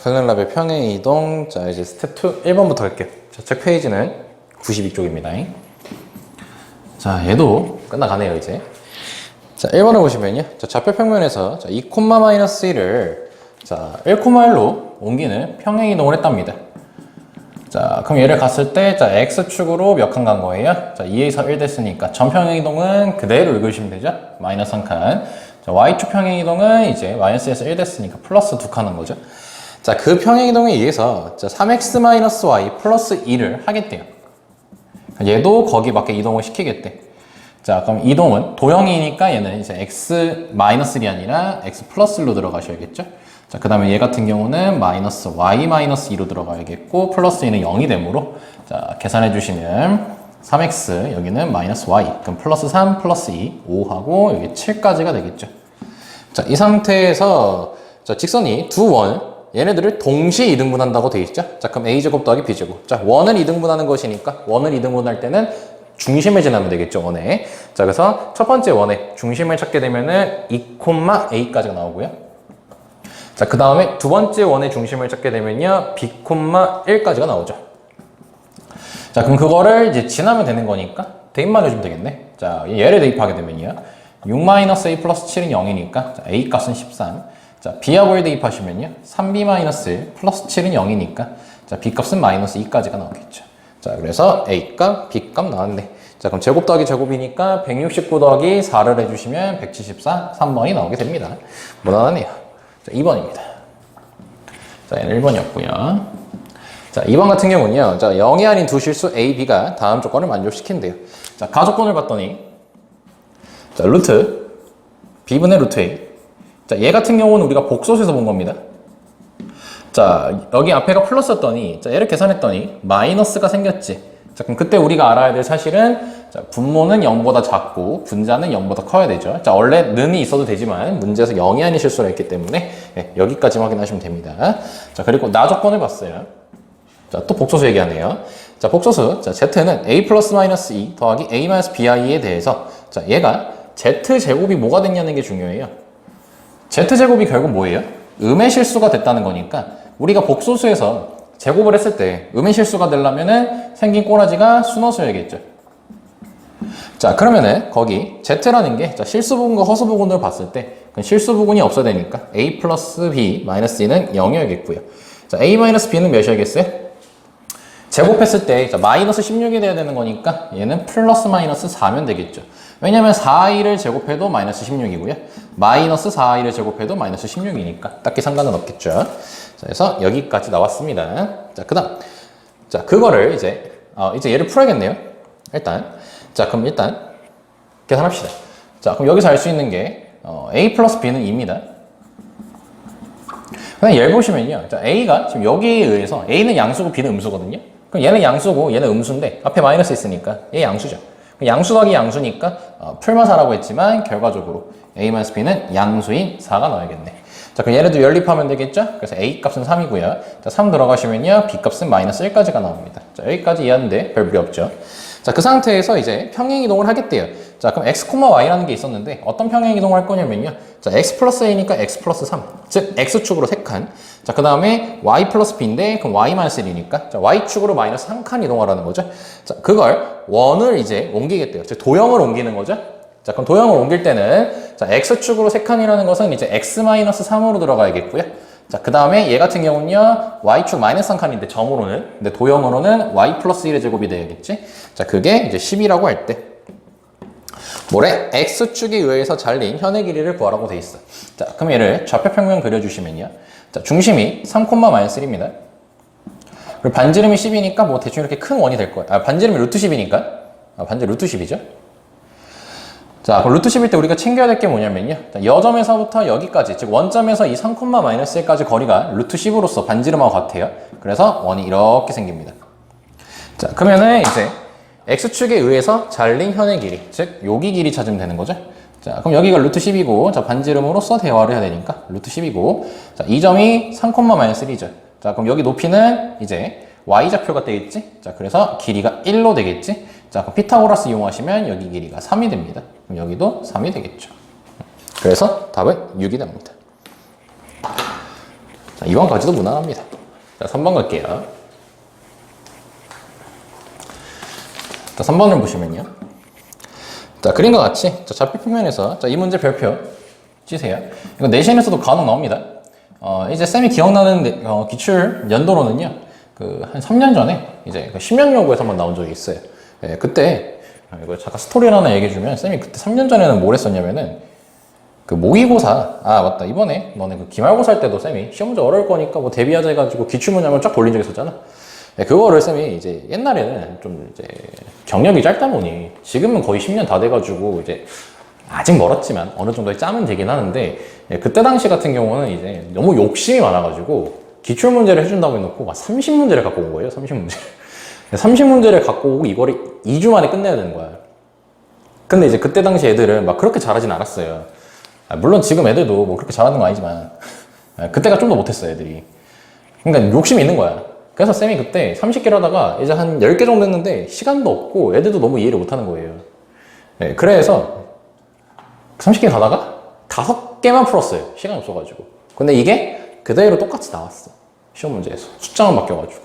클린랩의 평행 이동. 자, 이제 스텝 2 1번부터 할게요. 자, 책 페이지는 92쪽입니다. 자, 얘도 끝나가네요, 이제. 자, 1번을 보시면요. 자, 좌표 평면에서 자, 2,-1을 자, 1,1로 옮기는 평행 이동을 했답니다. 자, 그럼 얘를 갔을 때, 자, X축으로 몇 칸 간 거예요? 자, 2에서 1 됐으니까 전평행 이동은 그대로 읽으시면 되죠? 마이너스 1칸. 자, Y축 평행 이동은 이제 마이너스에서 1 됐으니까 플러스 2칸 한 거죠. 자, 그 평행 이동에 의해서 자, 3x-y 플러스 2를 하겠대요. 얘도 거기 밖에 이동을 시키겠대. 자, 그럼 이동은 도형이니까 얘는 이제 x-1이 아니라 x 플러스 1로 들어가셔야겠죠? 자, 그 다음에 얘 같은 경우는 마이너스 y 마이너스 2로 들어가야겠고, 플러스 2는 0이 되므로, 자, 계산해 주시면 3x, 여기는 마이너스 y. 그럼 플러스 3, 플러스 2, 5하고, 여기 7까지가 되겠죠. 자, 이 상태에서, 자, 직선이 두 원, 얘네들을 동시에 이등분한다고 돼 있죠? 자, 그럼 a제곱 더하기 b제곱. 자, 원을 이등분하는 것이니까, 원을 이등분할 때는 중심을 지나면 되겠죠, 원에. 자, 그래서 첫 번째 원에 중심을 찾게 되면은 2,a까지가 나오고요. 자, 그 다음에 두 번째 원의 중심을 찾게 되면요, b,1까지가 나오죠. 자, 그럼 그거를 이제 지나면 되는 거니까 대입만 해주면 되겠네. 자, 얘를 대입하게 되면요, 6-a 플러스 7은 0이니까 자, a 값은 13. 자, b하고를 대입하시면요, 3b-1 플러스 7은 0이니까 자, b 값은 마이너스 2까지가 나오겠죠. 자, 그래서 a 값, b 값 나왔네. 자, 그럼 제곱 더하기 제곱이니까 169 더하기 4를 해주시면 174, 3번이 나오게 됩니다. 무난하네요. 자, 2번입니다. 자, 얘는 1번이었고요. 자, 2번 같은 경우는요. 자, 0이 아닌 두 실수 A, B가 다음 조건을 만족시킨대요. 자, 가조건을 봤더니 자, 루트 B분의 루트 A. 자, 얘 같은 경우는 우리가 복소수에서 본 겁니다. 자, 여기 앞에가 플러스였더니 자, 얘를 계산했더니 마이너스가 생겼지. 자, 그럼 그때 우리가 알아야 될 사실은 자, 분모는 0보다 작고 분자는 0보다 커야 되죠. 자, 원래 는이 있어도 되지만 문제에서 0이 아닌 실수가 있기 때문에 네, 여기까지 확인하시면 됩니다. 자, 그리고 나 조건을 봤어요. 자, 또 복소수 얘기하네요. 자, 복소수. 자, z는 a 플러스 마이너스 2 더하기 a 마이너스 bi에 대해서 자, 얘가 z제곱이 뭐가 됐냐는 게 중요해요. z제곱이 결국 뭐예요? 음의 실수가 됐다는 거니까 우리가 복소수에서 제곱을 했을 때 음의 실수가 되려면은 생긴 꼬라지가 순허수여야겠죠. 자, 그러면은 거기 z라는 게 자, 실수 부분과 허수 부분을 봤을 때 실수 부분이 없어야 되니까 a 플러스 b 마이너스 c는 0이어야겠고요. 자, a 마이너스 b는 몇이어야겠어요? 제곱했을 때 자, 마이너스 16이 돼야 되는 거니까 얘는 플러스 마이너스 4면 되겠죠. 왜냐면 4i를 제곱해도 마이너스 16이고요. 마이너스 4i를 제곱해도 마이너스 16이니까 딱히 상관은 없겠죠. 자, 그래서 여기까지 나왔습니다. 자, 그 다음. 자, 그거를 이제 얘를 풀어야겠네요. 자, 그럼 일단 계산합시다. 자, 그럼 여기서 알 수 있는 게 a 플러스 b는 2입니다. 그냥 얘를 보시면요. 자, a가 지금 여기에 의해서 a는 양수고 b는 음수거든요. 그럼 얘는 양수고 얘는 음수인데 앞에 마이너스 있으니까 얘 양수죠. 양수 더하기 양수니까 풀만 4라고 했지만 결과적으로 a-b는 양수인 4가 나와야겠네. 자, 그럼 얘네도 연립하면 되겠죠? 그래서 a 값은 3이고요. 자, 3 들어가시면요, b 값은 마이너스 1까지가 나옵니다. 자, 여기까지 이해하는데 별 무리 없죠. 자, 그 상태에서 이제 평행 이동을 하겠대요. 자, 그럼 x, y라는 게 있었는데 어떤 평행 이동을 할 거냐면요. 자, x 플러스 a니까 x 플러스 3. 즉, x축으로 3칸. 자, 그 다음에 y 플러스 b인데 그럼 y 마이너스 1이니까 자, y축으로 마이너스 1칸 이동하라는 거죠. 자, 그걸 원을 이제 옮기겠대요. 즉, 도형을 옮기는 거죠. 자, 그럼 도형을 옮길 때는 자, x축으로 3칸이라는 것은 이제 x 마이너스 3으로 들어가야겠고요. 자, 그 다음에 얘 같은 경우는요, y축 마이너스 1칸인데 점으로는, 근데 도형으로는 y 플러스 1의 제곱이 돼야겠지? 자, 그게 이제 10이라고 할 때, 뭐래? x축에 의해서 잘린 현의 길이를 구하라고 돼 있어. 자, 그럼 얘를 좌표 평면 그려주시면요. 자, 중심이 3,-1입니다. 그리고 반지름이 10이니까 뭐 대충 이렇게 큰 원이 될 거야. 반지름이 루트 10이니까. 반지름 루트 10이죠. 자, 그럼 루트 10일 때 우리가 챙겨야 될 게 뭐냐면요. 여점에서부터 여기까지, 즉 원점에서 이 3,-1까지 거리가 루트 10으로서 반지름하고 같아요. 그래서 원이 이렇게 생깁니다. 자, 그러면은 이제 x축에 의해서 잘린 현의 길이, 즉 여기 길이 찾으면 되는 거죠. 자, 그럼 여기가 루트 10이고, 자, 반지름으로서 대화를 해야 되니까 루트 10이고, 자, 이 점이 3,-1이죠. 자, 그럼 여기 높이는 이제 y좌표가 되겠지? 자, 그래서 길이가 1로 되겠지? 자, 그럼 피타고라스 이용하시면 여기 길이가 3이 됩니다. 그럼 여기도 3이 되겠죠. 그래서 답은 6이 됩니다. 자, 자, 2번까지도 무난합니다. 자, 3번 갈게요. 자, 3번을 보시면요. 자, 그림과 같이 자, 좌표 평면에서 자, 이 문제 별표 치세요. 이거 내신에서도 간혹 나옵니다. 이제 쌤이 기억나는 기출 연도로는요. 한 3년 전에 이제 그 심양여고에서 한번 나온 적이 있어요. 예, 그때 이거 잠깐 스토리를 하나 얘기해주면 쌤이 그때 3년 전에는 뭘 했었냐면은 그 모의고사 맞다 이번에 너네 그 기말고사 할 때도 쌤이 시험 문제 어려울 거니까 뭐 대비하자 해가지고 기출문항을 쫙 돌린 적이 있었잖아. 예, 그거를 쌤이 이제 옛날에는 좀 이제 경력이 짧다 보니 지금은 거의 10년 다 돼가지고 이제 아직 멀었지만 어느 정도의 짬은 되긴 하는데 예, 그때 당시 같은 경우는 이제 너무 욕심이 많아가지고 기출문제를 해준다고 해놓고 막 30문제를 갖고 온 거예요. 30문제를 30문제를 갖고 오고 이거를 2주 만에 끝내야 되는 거야. 근데 이제 그때 당시 애들은 막 그렇게 잘하진 않았어요. 물론 지금 애들도 뭐 그렇게 잘하는 거 아니지만 그때가 좀 더 못했어요 애들이. 그러니까 욕심이 있는 거야. 그래서 쌤이 그때 30개를 하다가 이제 한 10개 정도 했는데 시간도 없고 애들도 너무 이해를 못하는 거예요. 네, 그래서 30개 가다가 5개만 풀었어요. 시간이 없어가지고. 근데 이게 그대로 똑같이 나왔어. 시험 문제에서. 숫자만 바뀌어가지고.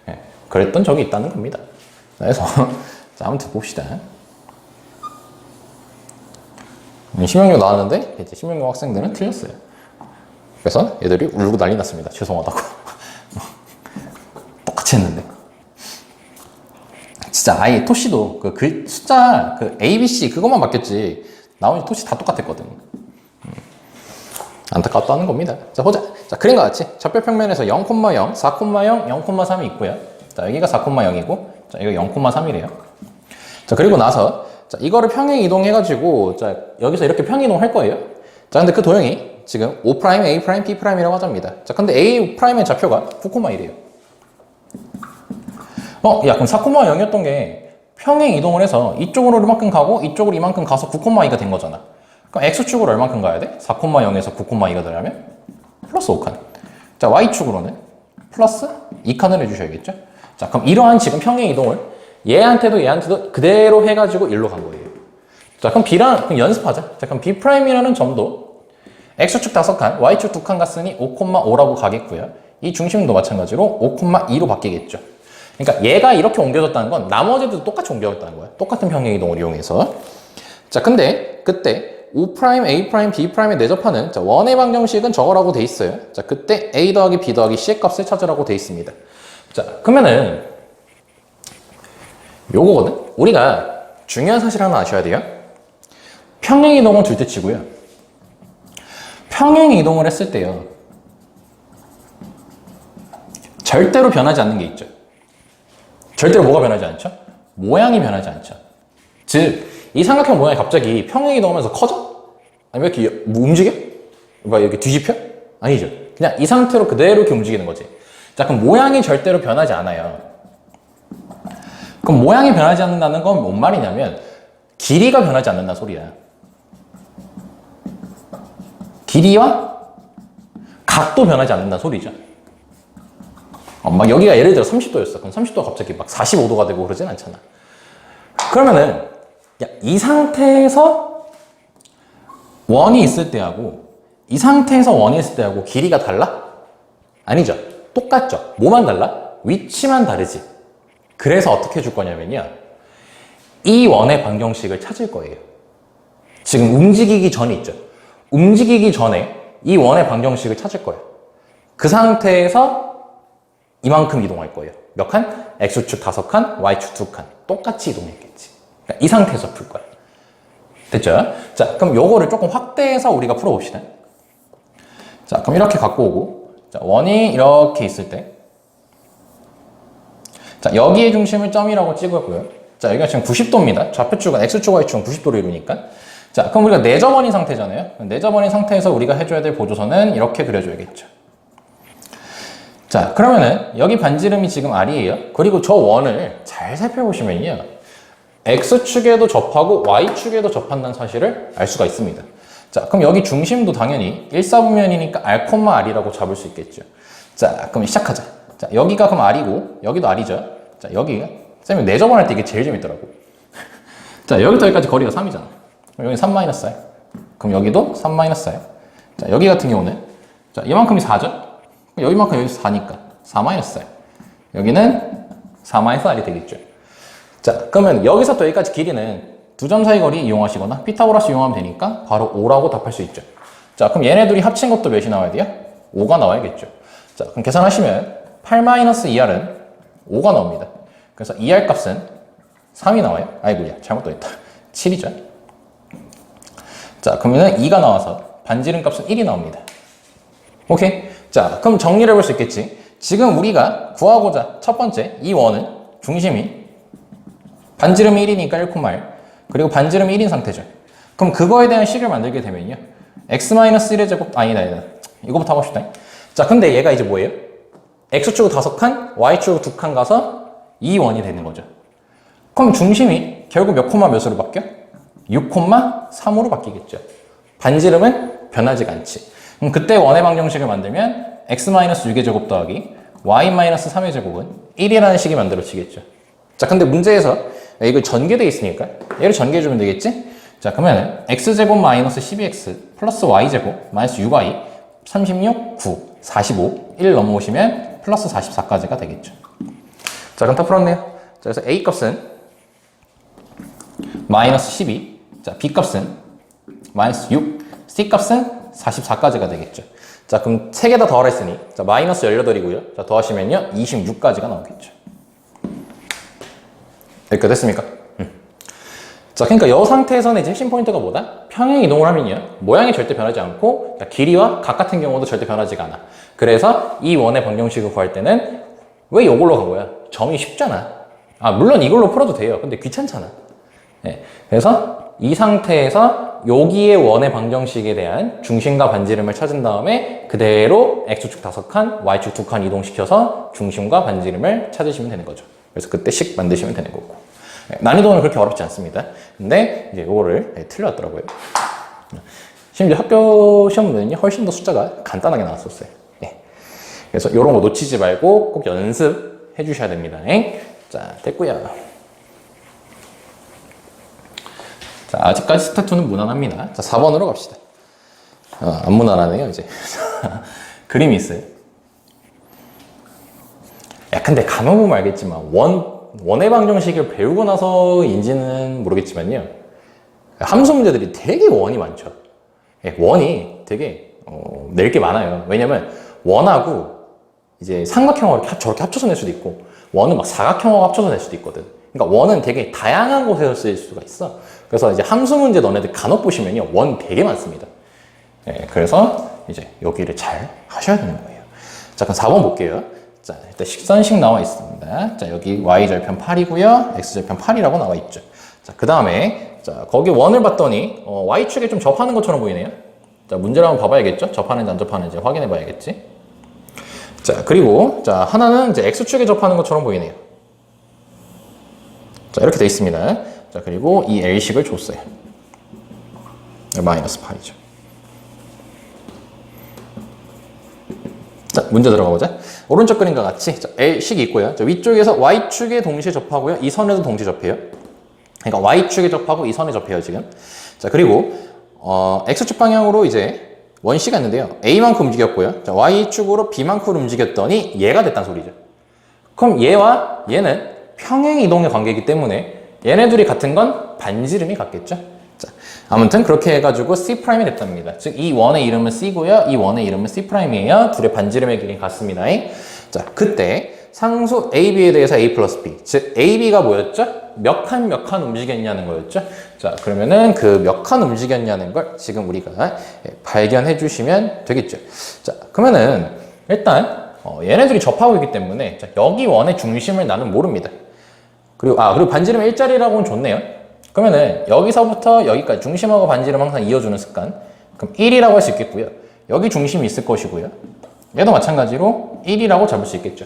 네, 그랬던 적이 있다는 겁니다. 그래서 자, 아무튼 봅시다. 심형용 나왔는데 이제 심형용 학생들은 틀렸어요. 그래서 애들이 울고 난리 났습니다. 죄송하다고. 똑같이 했는데. 진짜 아예 토시도 그 숫자 A, B, C 그것만 바뀌었지 나머지 토시 다 똑같았거든. 안타깝다는 겁니다. 자, 보자. 자, 그림과 같이 좌표 평면에서 0,0, 4,0, 0,3이 있고요. 자, 여기가 4,0이고, 자, 이거 0,3이래요. 자, 그리고 나서, 자, 이거를 평행 이동해가지고, 자, 여기서 이렇게 평행 이동할 거예요. 자, 근데 그 도형이 지금 O', A', P'이라고 하답니다. 자, 근데 A'의 좌표가 9,1이에요. 야, 그럼 4,0이었던 게 평행 이동을 해서 이쪽으로 이만큼 가고, 이쪽으로 이만큼 가서 9,2가 된 거잖아. 그럼 X축으로 얼만큼 가야 돼? 4,0에서 9,2가 되려면 플러스 5칸. 자, Y축으로는 플러스 2칸을 해주셔야겠죠? 자, 그럼 이러한 지금 평행 이동을 얘한테도 그대로 해가지고 일로 간 거예요. 자, 그럼 그럼 연습하자. 자, 그럼 B'이라는 점도 X축 5칸, Y축 2칸 갔으니 5,5라고 가겠고요. 이 중심도 마찬가지로 5,2로 바뀌겠죠. 그러니까 얘가 이렇게 옮겨졌다는 건 나머지도 똑같이 옮겨졌다는 거야. 똑같은 평행 이동을 이용해서. 자, 근데 그때 O', A', B'에 내접하는 자, 원의 방정식은 저거라고 돼 있어요. 자, 그때 A 더하기 B 더하기 C의 값을 찾으라고 돼 있습니다. 자, 그러면은 요거거든? 우리가 중요한 사실 하나 아셔야 돼요. 평행 이동은 둘째 치고요. 평행 이동을 했을 때요. 절대로 변하지 않는 게 있죠. 절대로 뭐가 변하지 않죠? 모양이 변하지 않죠. 즉, 이 삼각형 모양이 갑자기 평행 이동하면서 커져? 아니면 이렇게 움직여? 막 이렇게 뒤집혀? 아니죠. 그냥 이 상태로 그대로 이렇게 움직이는 거지. 자, 그럼 모양이 절대로 변하지 않아요. 그럼 모양이 변하지 않는다는 건 뭔 말이냐면 길이가 변하지 않는다는 소리야. 길이와 각도 변하지 않는다는 소리죠. 막 여기가 예를 들어 30도였어. 그럼 30도가 갑자기 막 45도가 되고 그러진 않잖아. 그러면은 야, 이 상태에서 원이 있을 때하고 이 상태에서 원이 있을 때하고 길이가 달라? 아니죠. 똑같죠. 뭐만 달라? 위치만 다르지. 그래서 어떻게 해줄 거냐면요. 이 원의 방정식을 찾을 거예요. 지금 움직이기 전에 있죠. 움직이기 전에 이 원의 방정식을 찾을 거예요. 그 상태에서 이만큼 이동할 거예요. 몇 칸? X축 5칸, Y축 2칸. 똑같이 이동했겠지. 이 상태에서 풀 거야. 됐죠? 자, 그럼 요거를 조금 확대해서 우리가 풀어봅시다. 자, 그럼 이렇게 갖고 오고, 자, 원이 이렇게 있을 때, 자, 여기의 중심을 점이라고 찍었고요. 자, 여기가 지금 90도입니다. 좌표축은 X축, Y축은 90도로 이루니까. 자, 그럼 우리가 내접원인 상태잖아요. 내접원인 상태에서 우리가 해줘야 될 보조선은 이렇게 그려줘야겠죠. 자, 그러면은 여기 반지름이 지금 R이에요. 그리고 저 원을 잘 살펴보시면요. X축에도 접하고 Y축에도 접한다는 사실을 알 수가 있습니다. 자, 그럼 여기 중심도 당연히 1사분면이니까 R, R이라고 잡을 수 있겠죠. 자, 그럼 시작하자. 자, 여기가 그럼 R이고 여기도 R이죠. 자, 여기가 쌤이 내접원할 때 이게 제일 재밌더라고. 자, 여기부터 여기까지 거리가 3이잖아. 그럼 여기 3-4. 그럼 여기도 3-4. 자, 여기 같은 경우는 자, 이만큼이 4죠. 여기만큼 여기서 4니까 4-4. 여기는 4-r이 되겠죠. 자, 그러면 여기서 또 여기까지 길이는 두 점 사이 거리 이용하시거나 피타고라스 이용하면 되니까 바로 5라고 답할 수 있죠. 자, 그럼 얘네 둘이 합친 것도 몇이 나와야 돼요? 5가 나와야겠죠. 자, 그럼 계산하시면 8-2r은 5가 나옵니다. 그래서 2r 값은 3이 나와요. 아이고야, 잘못 더했다. 7이죠. 자, 그러면 2가 나와서 반지름 값은 1이 나옵니다. 오케이? 자, 그럼 정리를 해볼 수 있겠지. 지금 우리가 구하고자 첫 번째 이 원은 중심이 반지름이 1이니까 1,1 그리고 반지름이 1인 상태죠. 그럼 그거에 대한 식을 만들게 되면요. x-1의 제곱, 아니다. 이거부터 하고 싶다. 자, 근데 얘가 이제 뭐예요? x축으로 5칸, y축으로 2칸 가서 이 원이 되는 거죠. 그럼 중심이 결국 몇 콤마 몇으로 바뀌어? 6,3으로 바뀌겠죠. 반지름은 변하지가 않지. 그럼 그때 원의 방정식을 만들면 x-6의 제곱 더하기 y-3의 제곱은 1이라는 식이 만들어지겠죠. 자, 근데 문제에서 이거 전개되어 있으니까 얘를 전개해주면 되겠지? 자, 그러면 x제곱 마이너스 12x 플러스 y제곱 마이너스 6y 36, 9, 45, 1 넘어오시면 플러스 44까지가 되겠죠. 자, 그럼 다 풀었네요. 자, 그래서 a 값은 마이너스 12, 자, b 값은 마이너스 6, c 값은 44까지가 되겠죠. 자, 그럼 3개 다 더하랬으니 자, 마이너스 18이고요. 자, 더하시면요 26까지가 나오겠죠. 여기까지 됐습니까? 자, 그러니까 이 상태에서는 이제 핵심 포인트가 뭐다? 평행 이동을 하면요 모양이 절대 변하지 않고 길이와 각 같은 경우도 절대 변하지가 않아. 그래서 이 원의 방정식을 구할 때는 왜 이걸로 간 거야? 점이 쉽잖아. 아, 물론 이걸로 풀어도 돼요. 근데 귀찮잖아. 네. 그래서 이 상태에서 여기의 원의 방정식에 대한 중심과 반지름을 찾은 다음에 그대로 x축 5칸, y축 2칸 이동시켜서 중심과 반지름을 찾으시면 되는 거죠. 그래서 그때 식 만드시면 되는 거고. 난이도는 그렇게 어렵지 않습니다. 근데 이제 이거를 틀렸더라고요. 심지어 학교 시험은요 훨씬 더 숫자가 간단하게 나왔었어요. 그래서 이런 거 놓치지 말고 꼭 연습해 주셔야 됩니다. 자, 됐고요. 자, 아직까지 스텝 2는 무난합니다. 자, 4번으로 갑시다. 안 무난하네요, 이제. 그림이 있어요. 야, 근데 가만 보면 알겠지만 원의 방정식을 배우고 나서인지는 모르겠지만요. 함수 문제들이 되게 원이 많죠. 원이 되게 낼 게 많아요. 왜냐면 원하고 이제 삼각형을 저렇게 합쳐서 낼 수도 있고 원은 막 사각형하고 합쳐서 낼 수도 있거든. 그러니까 원은 되게 다양한 곳에서 쓰일 수가 있어. 그래서 이제 함수 문제 너네들 간혹 보시면요 원 되게 많습니다. 그래서 이제 여기를 잘 하셔야 되는 거예요. 자, 그럼 4번 볼게요. 자, 일단 식선식 나와 있습니다. 자, 여기 y절편 8이고요. x절편 8이라고 나와 있죠. 자, 그 다음에 자, 거기 원을 봤더니 y축에 좀 접하는 것처럼 보이네요. 자, 문제를 한번 봐봐야겠죠? 접하는지 안 접하는지 확인해 봐야겠지? 자, 그리고 자, 하나는 이제 x축에 접하는 것처럼 보이네요. 자, 이렇게 돼 있습니다. 자, 그리고 이 L식을 줬어요. 마이너스 8이죠. 자, 문제 들어가 보자. 오른쪽 그림과 같이 자, L식이 있고요. 자, 위쪽에서 Y축에 동시에 접하고요. 이 선에도 동시에 접해요. 그러니까 Y축에 접하고 이 선에 접해요, 지금. 자, 그리고 X축 방향으로 이제 원C가 있는데요. A만큼 움직였고요. 자, Y축으로 B만큼 움직였더니 얘가 됐다는 소리죠. 그럼 얘와 얘는 평행 이동의 관계이기 때문에 얘네 둘이 같은 건 반지름이 같겠죠. 자, 아무튼 그렇게 해가지고 C'이 됐답니다. 즉, 이 원의 이름은 C고요. 이 원의 이름은 C'이에요. 둘의 반지름의 길이 같습니다. 자, 그때 상수 AB에 대해서 A 플러스 B. 즉, AB가 뭐였죠? 몇 칸 움직였냐는 거였죠. 자, 그러면은 그 몇 칸 움직였냐는 걸 지금 우리가 발견해 주시면 되겠죠. 자, 그러면은 일단 얘네들이 접하고 있기 때문에 자, 여기 원의 중심을 나는 모릅니다. 그리고 반지름 일자리라고는 좋네요. 그러면은 여기서부터 여기까지 중심하고 반지름 항상 이어주는 습관. 그럼 1이라고 할 수 있겠고요. 여기 중심이 있을 것이고요. 얘도 마찬가지로 1이라고 잡을 수 있겠죠.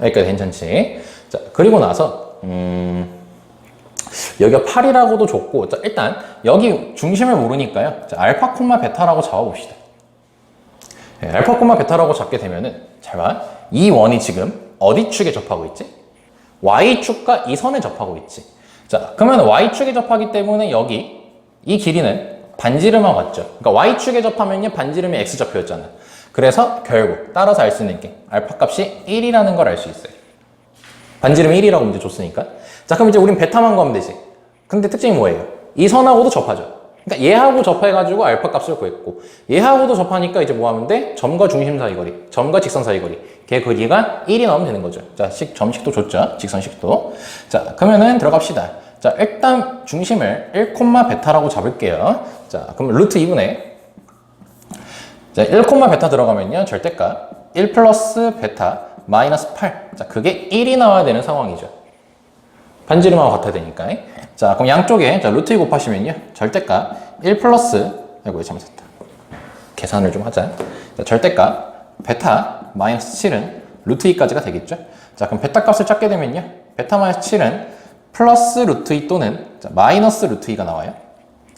여기까지 괜찮지. 자, 그리고 나서 여기가 8이라고도 좋고, 자, 일단 여기 중심을 모르니까요. 자, 알파 콤마 베타라고 잡아봅시다. 알파 콤마 베타라고 잡게 되면은 잘 봐. 이 원이 지금 어디 축에 접하고 있지? Y축과 이 선에 접하고 있지. 자, 그러면 Y축에 접하기 때문에 여기 이 길이는 반지름하고 같죠. 그러니까 Y축에 접하면요 반지름이 X좌표였잖아. 그래서 결국 따라서 알 수 있는 게 알파 값이 1이라는 걸 알 수 있어요. 반지름 1이라고 문제 줬으니까. 자, 그럼 이제 우린 베타만 구하면 되지. 근데 특징이 뭐예요? 이 선하고도 접하죠. 그러니까 얘하고 접해가지고 알파 값을 구했고, 얘하고도 접하니까 이제 뭐 하면 돼? 점과 중심 사이 거리, 점과 직선 사이 거리. 걔 거리가 1이 나오면 되는 거죠. 자, 점식도 줬죠. 직선식도. 자, 그러면은 들어갑시다. 자, 일단 중심을 1, 베타라고 잡을게요. 자, 그럼 루트 2분의 자, 1, 베타 들어가면요. 절대값 1 플러스 베타 마이너스 8. 자, 그게 1이 나와야 되는 상황이죠. 반지름하고 같아야 되니까. 자, 그럼 양쪽에 자, 루트 2 곱하시면요. 절대값 1 플러스 아이고, 잘못했다. 계산을 좀 하자. 자, 절대값 베타 마이너스 7은 루트 2까지가 되겠죠. 자, 그럼 베타 값을 찾게 되면요. 베타 마이너스 7은 플러스 루트 2 또는 자, 마이너스 루트 2가 나와요.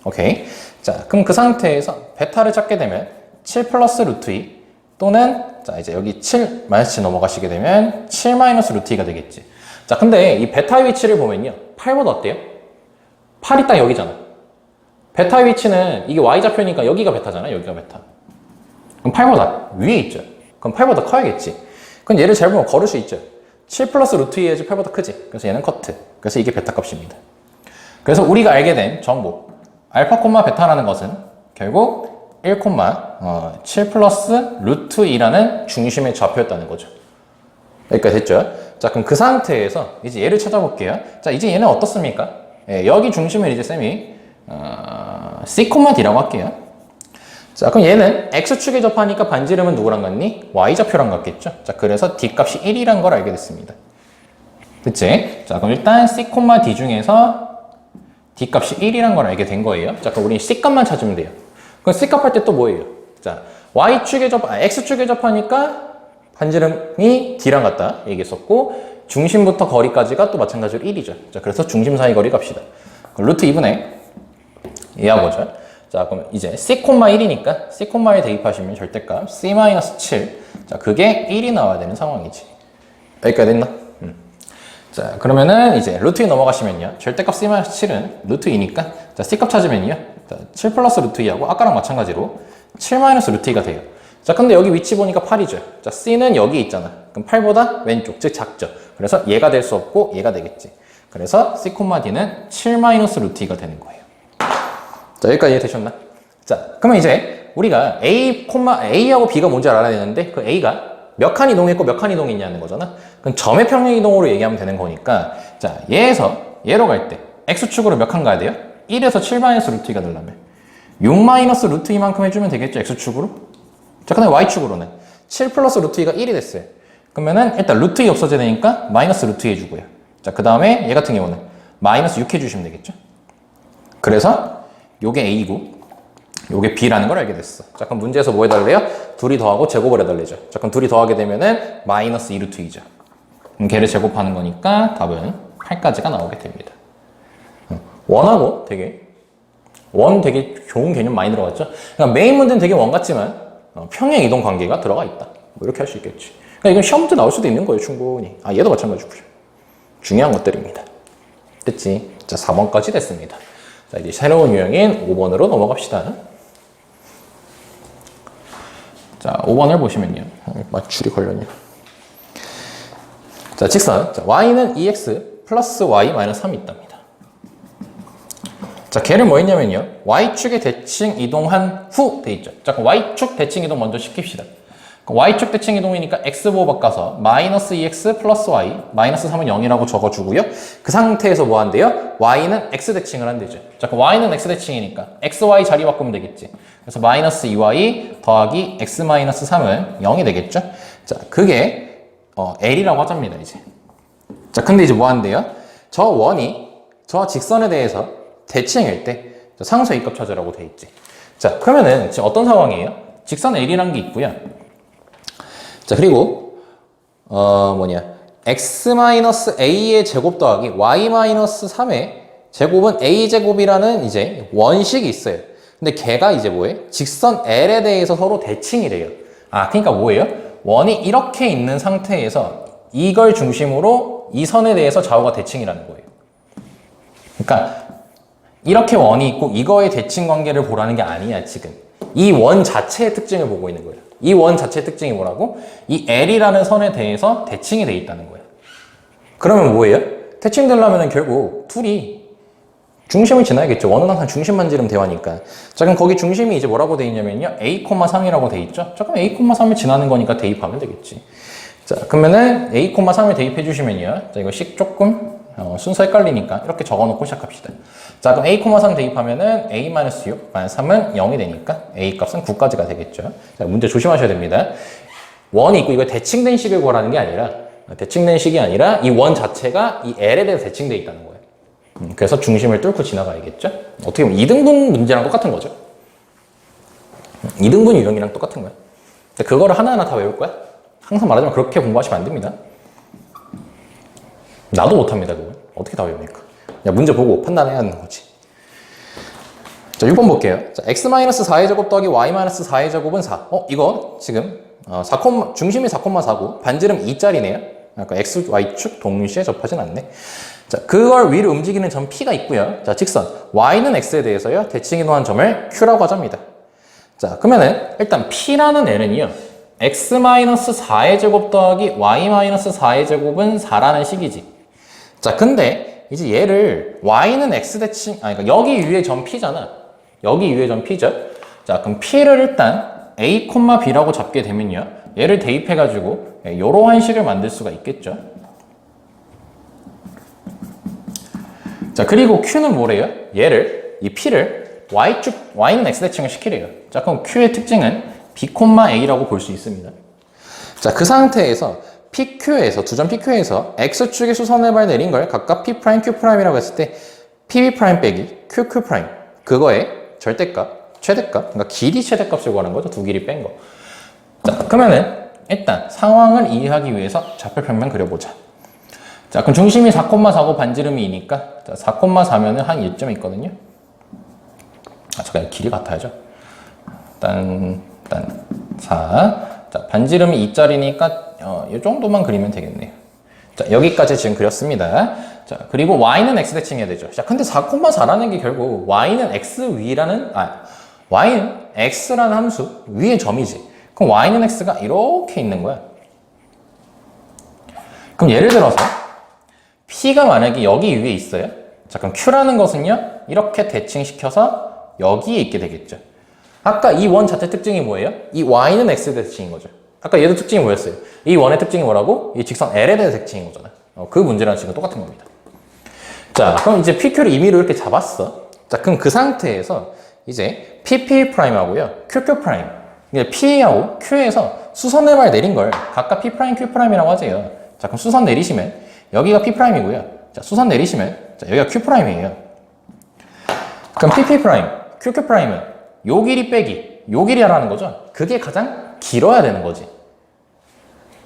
오케이. 자, 그럼 그 상태에서 베타를 찾게 되면 7 플러스 루트 2 또는 자, 이제 여기 7 마이너스 7 넘어가시게 되면 7 마이너스 루트 2가 되겠지. 자, 근데 이 베타의 위치를 보면요. 8보다 어때요? 8이 딱 여기잖아. 베타의 위치는 이게 y좌표니까 여기가 베타잖아. 여기가 베타. 그럼 8보다 위에 있죠. 그럼 8보다 커야겠지. 그럼 얘를 잘 보면 걸을 수 있죠. 7 플러스 루트 2 해야지 8보다 크지. 그래서 얘는 커트. 그래서 이게 베타 값입니다. 그래서 우리가 알게 된 정보 알파 콤마 베타라는 것은 결국 1, 7 플러스 루트 2라는 중심의 좌표였다는 거죠. 여기까지 됐죠? 자, 그럼 그 상태에서 이제 얘를 찾아볼게요. 자, 이제 얘는 어떻습니까? 예, 여기 중심을 이제 쌤이 C, D라고 할게요. 자, 그럼 얘는 X축에 접하니까 반지름은 누구랑 같니? Y좌표랑 같겠죠? 자, 그래서 D 값이 1이란 걸 알게 됐습니다. 그치? 자, 그럼 일단 C, D 중에서 D 값이 1이란 걸 알게 된 거예요. 자, 그럼 우리 C 값만 찾으면 돼요. 그럼 C 값 할 때 또 뭐예요? 자, X축에 접하니까 반지름이 D랑 같다 얘기했었고, 중심부터 거리까지가 또 마찬가지로 1이죠. 자, 그래서 중심 사이 거리 값이다. 그럼 루트 2분의 얘하고죠. 자, 그럼 이제 C, 1이니까 C, 1에 대입하시면 절대값 C-7. 자, 그게 1이 나와야 되는 상황이지. 여기까지 됐나? 자, 그러면은 이제 루트 2 넘어가시면요. 절대값 C-7은 루트 2니까 자, C 값 찾으면요. 자, 7 플러스 루트 2하고 아까랑 마찬가지로 7 마이너스 루트 2가 돼요. 자, 근데 여기 위치 보니까 8이죠. 자, C는 여기 있잖아. 그럼 8보다 왼쪽, 즉 작죠. 그래서 얘가 될 수 없고 얘가 되겠지. 그래서 C, D는 7 마이너스 루트 2가 되는 거예요. 자, 여기까지 이해되셨나? 자, 그러면 이제 우리가 A하고 B가 뭔지 알아야 되는데 그 A가 몇 칸 이동했고 몇 칸 이동했냐는 거잖아. 그럼 점의 평행 이동으로 얘기하면 되는 거니까 자, 얘로 갈 때 X축으로 몇 칸 가야 돼요? 1에서 7 마이너스 루트 2가 되려면 6 마이너스 루트 2만큼 해주면 되겠죠, X축으로? 자, 근데 Y축으로는 7 플러스 루트 2가 1이 됐어요. 그러면은 일단 루트 2 없어져야 되니까 마이너스 루트 2 해주고요. 자, 그 다음에 얘 같은 경우는 마이너스 6 해주시면 되겠죠? 그래서 요게 A고 요게 B라는 걸 알게 됐어. 자, 그럼 문제에서 뭐 해달래요? 둘이 더하고 제곱을 해달래죠. 자, 그럼 둘이 더하게 되면은 마이너스 2 루트 2죠. 그럼 걔를 제곱하는 거니까 답은 8까지가 나오게 됩니다. 원하고 되게 좋은 개념 많이 들어갔죠? 그러니까 메인 문제는 되게 원 같지만 평행 이동 관계가 들어가 있다. 뭐 이렇게 할 수 있겠지. 그러니까 이건 시험 문제 나올 수도 있는 거예요, 충분히. 아, 얘도 마찬가지고요. 중요한 것들입니다. 됐지? 자, 4번까지 됐습니다. 자, 이제 새로운 유형인 5번으로 넘어갑시다. 자, 5번을 보시면요. 맞출이 걸렸냐. 자, 직선. 자, y는 2x 플러스 y 마이너스 3이 있답니다. 자, 걔를 뭐 했냐면요. y축에 대칭 이동한 후 돼 있죠. 자, 그럼 y축 대칭 이동 먼저 시킵시다. y축 대칭 이동이니까 x보호 바꿔서 마이너스 2x 플러스 y 마이너스 3은 0이라고 적어주고요. 그 상태에서 뭐 한대요? y는 x 대칭을 한대죠. 자, 그럼 y는 x 대칭이니까 xy 자리 바꾸면 되겠지. 그래서 마이너스 2y 더하기 x 마이너스 3은 0이 되겠죠. 자, 그게 L이라고 하자입니다, 이제. 자, 근데 이제 뭐 한대요? 저 원이 저 직선에 대해서 대칭일 때 상수 A값 찾으라고 돼 있지. 자, 그러면은 지금 어떤 상황이에요? 직선 L이라는 게 있고요. 자, 그리고 x-a의 제곱 더하기 y-3의 제곱은 a제곱이라는 이제 원식이 있어요. 근데 걔가 이제 뭐예요? 직선 L에 대해서 서로 대칭이래요. 아, 그러니까 뭐예요? 원이 이렇게 있는 상태에서 이걸 중심으로 이 선에 대해서 좌우가 대칭이라는 거예요. 그러니까 이렇게 원이 있고 이거의 대칭 관계를 보라는 게 아니야, 지금. 이 원 자체의 특징을 보고 있는 거예요. 이 원 자체 특징이 뭐라고? 이 L이라는 선에 대해서 대칭이 돼 있다는 거예요. 그러면 뭐예요? 대칭되려면 결국 둘이 중심을 지나야겠죠. 원은 항상 중심만 지름 대화니까. 자, 그럼 거기 중심이 이제 뭐라고 돼 있냐면요. A,3이라고 돼 있죠. 자, 그럼 A,3을 지나는 거니까 대입하면 되겠지. 자, 그러면은 A,3을 대입해 주시면요. 자, 이거 식 조금 순서 헷갈리니까 이렇게 적어놓고 시작합시다. 자, 그럼 A,3 대입하면은 A-6, -3은 0이 되니까 A 값은 9까지가 되겠죠. 자, 문제 조심하셔야 됩니다. 원이 있고 이거 대칭된 식을 구하라는 게 아니라, 대칭된 식이 아니라 이 원 자체가 이 L에 대해서 대칭되어 있다는 거예요. 그래서 중심을 뚫고 지나가야겠죠. 어떻게 보면 2등분 문제랑 똑같은 거죠. 2등분 유형이랑 똑같은 거야. 그거를 하나하나 다 외울 거야? 항상 말하지만 그렇게 공부하시면 안 됩니다. 나도 못합니다, 그거. 어떻게 다 외웁니까? 야, 문제 보고 판단해야 하는 거지. 자, 6번 볼게요. 자, x-4의 제곱 더하기 y-4의 제곱은 4. 이거 지금 4, 중심이 4,4고 반지름 2짜리네요. 아까 x, y축 동시에 접하진 않네. 자, 그걸 위로 움직이는 점 P가 있고요. 자, 직선 y는 x에 대해서요. 대칭이 노한 점을 q라고 하자입니다. 자, 그러면은 일단 P라는 L은요. x-4의 제곱 더하기 y-4의 제곱은 4라는 식이지. 자, 근데 이제 얘를 y는 x 대칭, 그러니까 여기 위에 점 P잖아. 여기 위에 점 P죠. 자, 그럼 P를 일단 a, b라고 잡게 되면요. 얘를 대입해가지고 이러한 식을 만들 수가 있겠죠. 자, 그리고 Q는 뭐래요? 얘를, 이 P를 Y는 X대칭을 시키래요. 자, 그럼 Q의 특징은 B, A라고 볼 수 있습니다. 자, 그 상태에서 PQ에서, 두 점 PQ에서 X축의 수선해발 내린 걸 각각 P', Q'이라고 했을 때 PB' 빼기 QQ', 그거의 절대값, 최대값, 그러니까 길이 최대값을 구하는 거죠. 두 길이 뺀 거. 자, 그러면은 일단 상황을 이해하기 위해서 좌표평면 그려보자. 자, 그럼 중심이 4,4고 반지름이 2니까 4,4면은 한 1점 있거든요. 잠깐 길이 같아야죠. 일단 4. 자, 반지름이 2짜리니까 이 정도만 그리면 되겠네요. 자, 여기까지 지금 그렸습니다. 자, 그리고 y는 x 대칭해야 되죠. 자, 근데 4,4라는 게 결국 y는 x 위라는 y는 x라는 함수 위의 점이지. 그럼 y는 x가 이렇게 있는 거야. 그럼 예를 들어서 P가 만약에 여기 위에 있어요. 자, 그럼 Q라는 것은요, 이렇게 대칭시켜서 여기에 있게 되겠죠. 아까 이 원 자체 특징이 뭐예요? 이 Y는 X 대칭인 거죠. 아까 얘도 특징이 뭐였어요? 이 원의 특징이 뭐라고? 이 직선 L에 대한 대칭인 거잖아. 그 문제랑 지금 똑같은 겁니다. 자, 그럼 이제 PQ를 임의로 이렇게 잡았어. 자, 그럼 그 상태에서 이제 PP'하고요, QQ'. P하고 Q에서 수선해발 내린 걸 각각 P', Q'이라고 하세요. 자, 그럼 수선 내리시면 여기가 P'이고요. 자, 수선 내리시면 자, 여기가 Q'이에요. 그럼 PP', QQ'은 요 길이 빼기 요 길이라는 거죠. 그게 가장 길어야 되는 거지.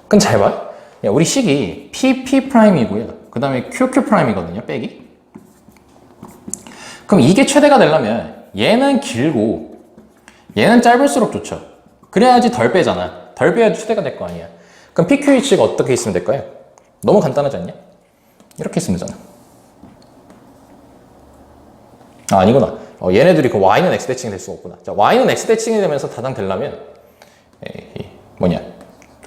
그럼 잘 봐. 야, 우리 식이 PP'이고요. 그 다음에 QQ'이거든요. 빼기. 그럼 이게 최대가 되려면 얘는 길고 얘는 짧을수록 좋죠. 그래야지 덜 빼잖아. 덜 빼야지 최대가 될 거 아니야. 그럼 PQH가 어떻게 있으면 될까요? 너무 간단하지 않냐? 이렇게 있으면 되잖아. 아니구나. 얘네들이 그 y는 x 대칭이 될 수가 없구나. 자, y는 x 대칭이 되면서 다당되려면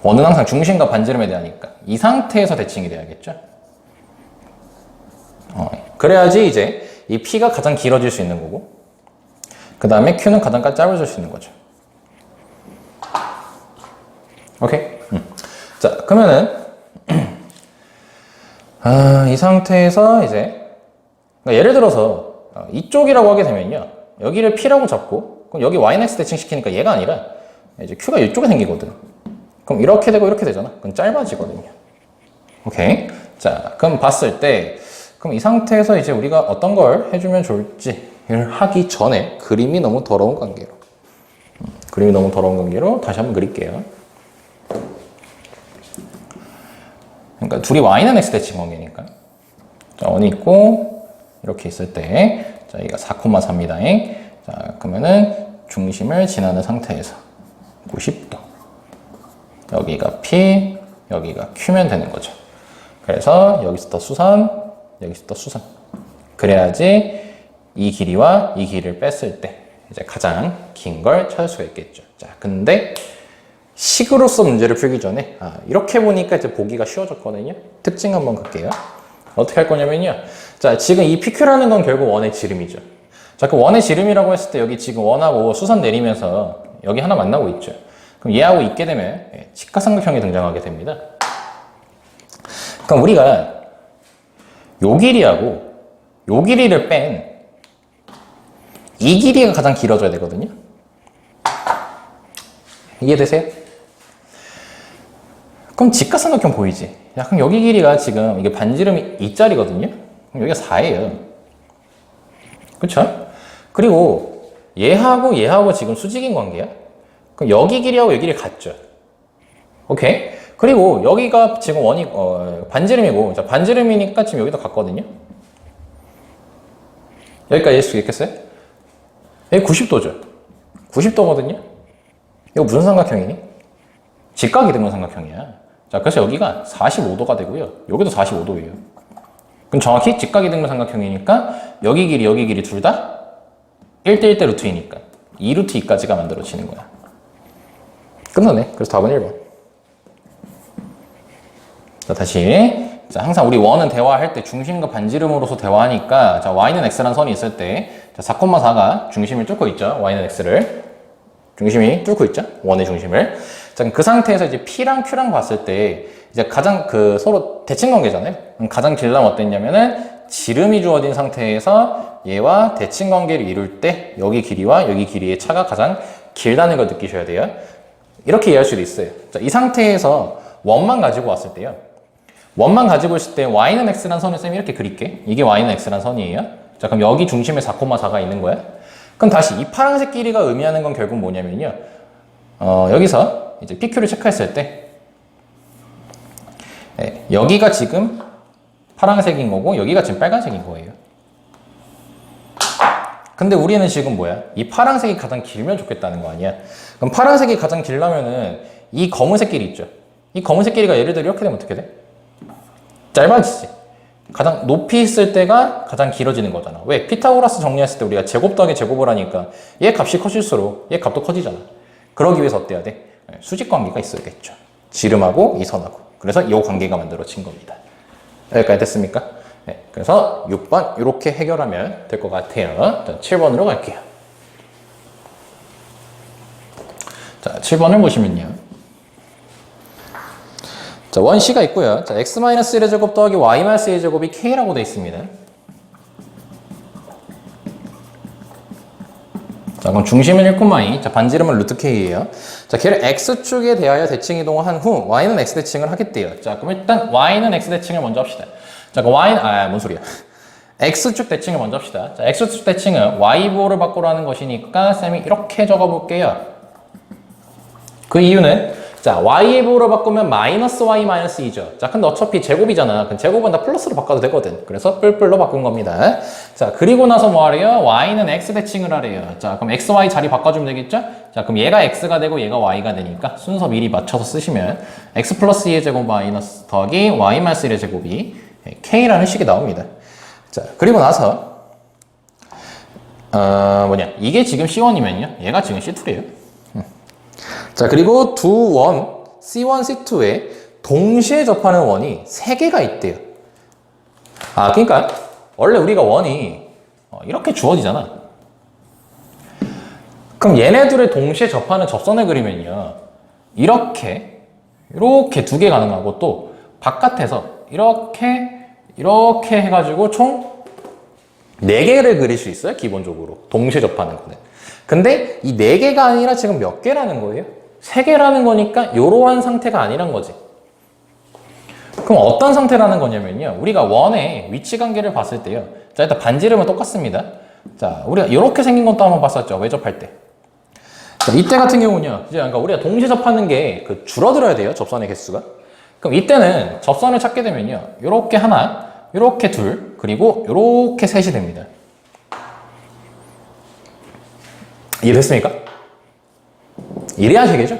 원은 항상 중심과 반지름에 대하니까 이 상태에서 대칭이 돼야겠죠. 그래야지 이제 이 P가 가장 길어질 수 있는 거고, 그 다음에 Q는 가장 짧아질 수 있는 거죠. 오케이? 자, 그러면은 이 상태에서 이제 예를 들어서 이쪽이라고 하게 되면요, 여기를 P라고 잡고 그럼 여기 Y는 X 대칭 시키니까 얘가 아니라 이제 Q가 이쪽에 생기거든. 그럼 이렇게 되고 이렇게 되잖아. 그럼 짧아지거든요. 오케이? 자, 그럼 봤을 때 그럼 이 상태에서 이제 우리가 어떤 걸 해주면 좋을지를 하기 전에 그림이 너무 더러운 관계로 다시 한번 그릴게요. 그러니까 둘이 y는 x 대칭 관계니까. 자, 원이 있고 이렇게 있을 때, 자, 여기가 4,4입니다. 자, 그러면은 중심을 지나는 상태에서 90도. 여기가 P, 여기가 Q면 되는 거죠. 그래서 여기서부터 수선, 여기서부터 수선. 그래야지 이 길이와 이 길이를 뺐을 때 이제 가장 긴 걸 찾을 수가 있겠죠. 자, 근데 식으로서 문제를 풀기 전에 이렇게 보니까 이제 보기가 쉬워졌거든요. 특징 한번 갈게요. 어떻게 할 거냐면요. 자, 지금 이 PQ라는 건 결국 원의 지름이죠. 자, 그 원의 지름이라고 했을 때 여기 지금 원하고 수선 내리면서 여기 하나 만나고 있죠. 그럼 얘하고 있게 되면 직각삼각형이 등장하게 됩니다. 그럼 우리가 요 길이하고 요 길이를 뺀 이 길이가 가장 길어져야 되거든요. 이해되세요? 그럼 직각삼각형 보이지? 약간 여기 길이가 지금 이게 반지름이 2짜리거든요? 그럼 여기가 4예요. 그쵸? 그리고 얘하고 지금 수직인 관계야? 그럼 여기 길이하고 여기 길이 같죠? 오케이? 그리고 여기가 지금 원이, 반지름이고, 자, 반지름이니까 지금 여기도 같거든요? 여기까지 이해할 수 있겠어요? 여기 90도죠? 90도거든요? 이거 무슨 삼각형이니? 직각이등분 삼각형이야. 자, 그래서 여기가 45도가 되고요. 여기도 45도예요. 그럼 정확히 직각이등분 삼각형이니까 여기 길이 둘 다 1대1대 루트이니까 2루트 2까지가 만들어지는 거야. 끝나네. 그래서 답은 1번. 자, 다시. 자, 항상 우리 원은 대화할 때 중심과 반지름으로서 대화하니까 자, y는 x라는 선이 있을 때 자, 4,4가 중심을 뚫고 있죠. y는 x를. 중심이 뚫고 있죠. 원의 중심을. 자, 그럼 그 상태에서 이제 P랑 Q랑 봤을 때 이제 가장 서로 대칭 관계잖아요. 가장 길다면 어땠냐면은 지름이 주어진 상태에서 얘와 대칭 관계를 이룰 때 여기 길이와 여기 길이의 차가 가장 길다는 걸 느끼셔야 돼요. 이렇게 이해할 수도 있어요. 자, 이 상태에서 원만 가지고 왔을 때요. 원만 가지고 있을 때 y는 x란 선을 쌤이 이렇게 그릴게. 이게 y는 x란 선이에요. 자, 그럼 여기 중심에 4,4가 있는 거야. 그럼 다시 이 파란색 길이가 의미하는 건 결국 뭐냐면요. 여기서 이제 PQ를 체크했을 때 여기가 지금 파란색인 거고 여기가 지금 빨간색인 거예요. 근데 우리는 지금 뭐야? 이 파란색이 가장 길면 좋겠다는 거 아니야? 그럼 파란색이 가장 길려면은 이 검은색 길이 있죠? 이 검은색 길이가 예를 들어 이렇게 되면 어떻게 돼? 짧아지지. 가장 높이 있을 때가 가장 길어지는 거잖아. 왜? 피타고라스 정리했을 때 우리가 제곱 더하기 제곱을 하니까 얘 값이 커질수록 얘 값도 커지잖아. 그러기 위해서 어때야 돼? 수직 관계가 있어야겠죠. 지름하고 이 선하고. 그래서 이 관계가 만들어진 겁니다. 여기까지 됐습니까? 네, 그래서 6번 이렇게 해결하면 될 것 같아요. 자, 7번으로 갈게요. 자, 7번을 보시면요. 자, 원C가 있고요. 자, x-1의 제곱 더하기 y-1의 제곱이 k라고 되어 있습니다. 자, 그럼 중심은 1,2. 자, 반지름은 루트 k예요. 자, 걔를 x축에 대하여 대칭 이동을 한 후 y는 x 대칭을 하겠대요. 자, 그럼 일단 y는 x 대칭을 먼저 합시다. 자, 그럼 y는 뭔 소리야? x축 대칭을 먼저 합시다. 자, x축 대칭은 y보호를 바꾸라는 것이니까 쌤이 이렇게 적어 볼게요. 그 이유는 자, y의 보호를 바꾸면 마이너스 y 마이너스 2죠. 자, 근데 어차피 제곱이잖아. 그럼 제곱은 다 플러스로 바꿔도 되거든. 그래서 뿔뿔로 바꾼 겁니다. 자, 그리고 나서 뭐 하래요? y는 x 대칭을 하래요. 자, 그럼 x, y 자리 바꿔주면 되겠죠? 자, 그럼 얘가 x가 되고 얘가 y가 되니까 순서 미리 맞춰서 쓰시면 x 플러스 2의 제곱 마이너스 더하기 y 마이너스 1의 제곱이 k라는 식이 나옵니다. 자, 그리고 나서 이게 지금 C1이면요. 얘가 지금 C2래요. 자, 그리고 두 원, C1, C2에 동시에 접하는 원이 3개가 있대요. 그러니까 원래 우리가 원이 이렇게 주어지잖아. 그럼 얘네들을 동시에 접하는 접선을 그리면요. 이렇게 두 개 가능하고 또 바깥에서 이렇게 해가지고 총 4개를 그릴 수 있어요. 기본적으로. 동시에 접하는 거는. 근데 이 4개가 아니라 지금 몇 개라는 거예요? 3개라는 거니까 이러한 상태가 아니란 거지. 그럼 어떤 상태라는 거냐면요. 우리가 원의 위치 관계를 봤을 때요. 자, 일단 반지름은 똑같습니다. 자, 우리가 이렇게 생긴 것도 한번 봤었죠. 외접할 때. 자, 이때 같은 경우는요. 이제 그러니까 우리가 동시에 접하는 게 줄어들어야 돼요. 접선의 개수가. 그럼 이때는 접선을 찾게 되면요. 이렇게 하나, 이렇게 둘, 그리고 이렇게 셋이 됩니다. 이해됐습니까? 이래야 되겠죠?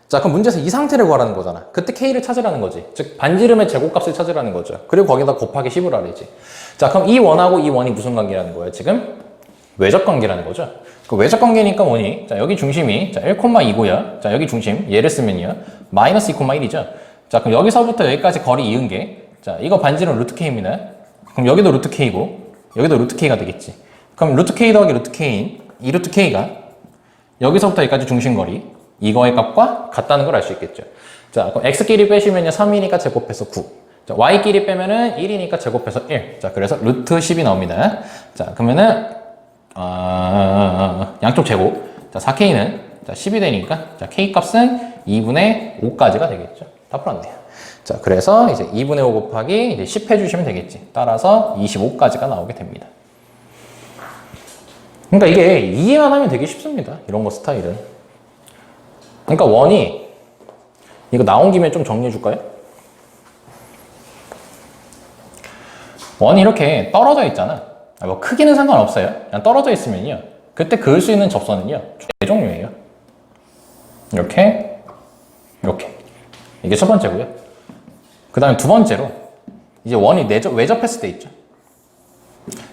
자, 그럼 문제에서 이 상태를 구하라는 거잖아. 그때 K를 찾으라는 거지. 즉, 반지름의 제곱값을 찾으라는 거죠. 그리고 거기다 곱하기 10을 하래지. 자, 그럼 이 원하고 이 원이 무슨 관계라는 거예요, 지금? 외적 관계라는 거죠. 그 외적 관계니까 뭐니? 자, 여기 중심이 자, 1,2고요. 자, 여기 중심 얘를 쓰면요. 마이너스 2,1이죠. 자, 그럼 여기서부터 여기까지 거리 이은 게 자, 이거 반지름 루트 K입니다. 그럼 여기도 루트 K고 여기도 루트 K가 되겠지. 그럼 루트 K 더하기 루트 K인 이 루트 K가 여기서부터 여기까지 중심거리 이거의 값과 같다는 걸 알 수 있겠죠. 자, 그럼 X끼리 빼시면요 3이니까 제곱해서 9. 자, Y끼리 빼면은 1이니까 제곱해서 1. 자, 그래서 루트 10이 나옵니다. 자, 그러면은 양쪽 제곱. 자, 4K는 자, 10이 되니까 자, K 값은 2분의 5까지가 되겠죠. 다 풀었네요. 자, 그래서 이제 2분의 5 곱하기 이제 10 해주시면 되겠지. 따라서 25까지가 나오게 됩니다. 그러니까 이게 이해만 하면 되게 쉽습니다. 이런 거 스타일은. 그러니까 원이 이거 나온 김에 좀 정리해 줄까요? 원이 이렇게 떨어져 있잖아. 뭐 크기는 상관없어요. 그냥 떨어져 있으면요. 그때 그을 수 있는 접선은요. 네 종류예요. 이렇게, 이렇게. 이게 첫 번째고요. 그 다음에 두 번째로 이제 원이 외접했을 때 있죠.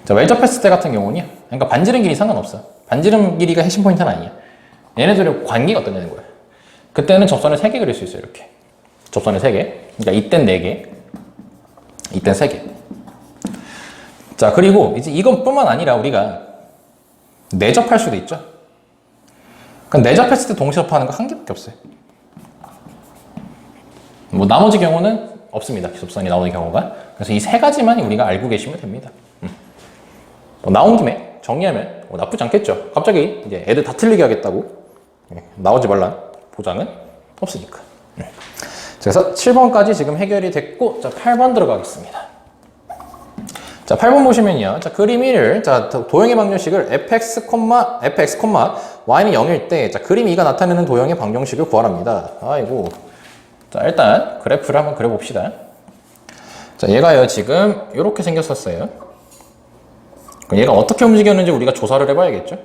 자, 외접했을 때 같은 경우는요. 그러니까 반지름 길이 상관없어. 반지름 길이가 핵심 포인트는 아니야. 얘네들의 관계가 어떠냐는 거야. 그때는 접선을 3개 그릴 수 있어요. 이렇게. 접선을 3개. 그러니까 이땐 4개. 이땐 3개. 자, 그리고 이제 이것뿐만 아니라 우리가 내접할 수도 있죠. 그럼 내접했을 때 동시 접하는 거 한 개밖에 없어요. 뭐 나머지 경우는 없습니다. 기접선이 나오는 경우가. 그래서 이 3가지만 우리가 알고 계시면 됩니다. 뭐 나온 김에 정리하면 뭐 나쁘지 않겠죠. 갑자기 이제 애들 다 틀리게 하겠다고 나오지 말란 보장은 없으니까. 그래서 7번까지 지금 해결이 됐고, 자, 8번 들어가겠습니다. 자, 8번 보시면요. 자, 그림 1을, 자, 도형의 방정식을 fx, y는 0일 때, 자, 그림 2가 나타내는 도형의 방정식을 구하랍니다. 아이고. 자, 일단 그래프를 한번 그려봅시다. 자, 얘가요, 지금 이렇게 생겼었어요. 그럼 얘가 어떻게 움직였는지 우리가 조사를 해봐야겠죠?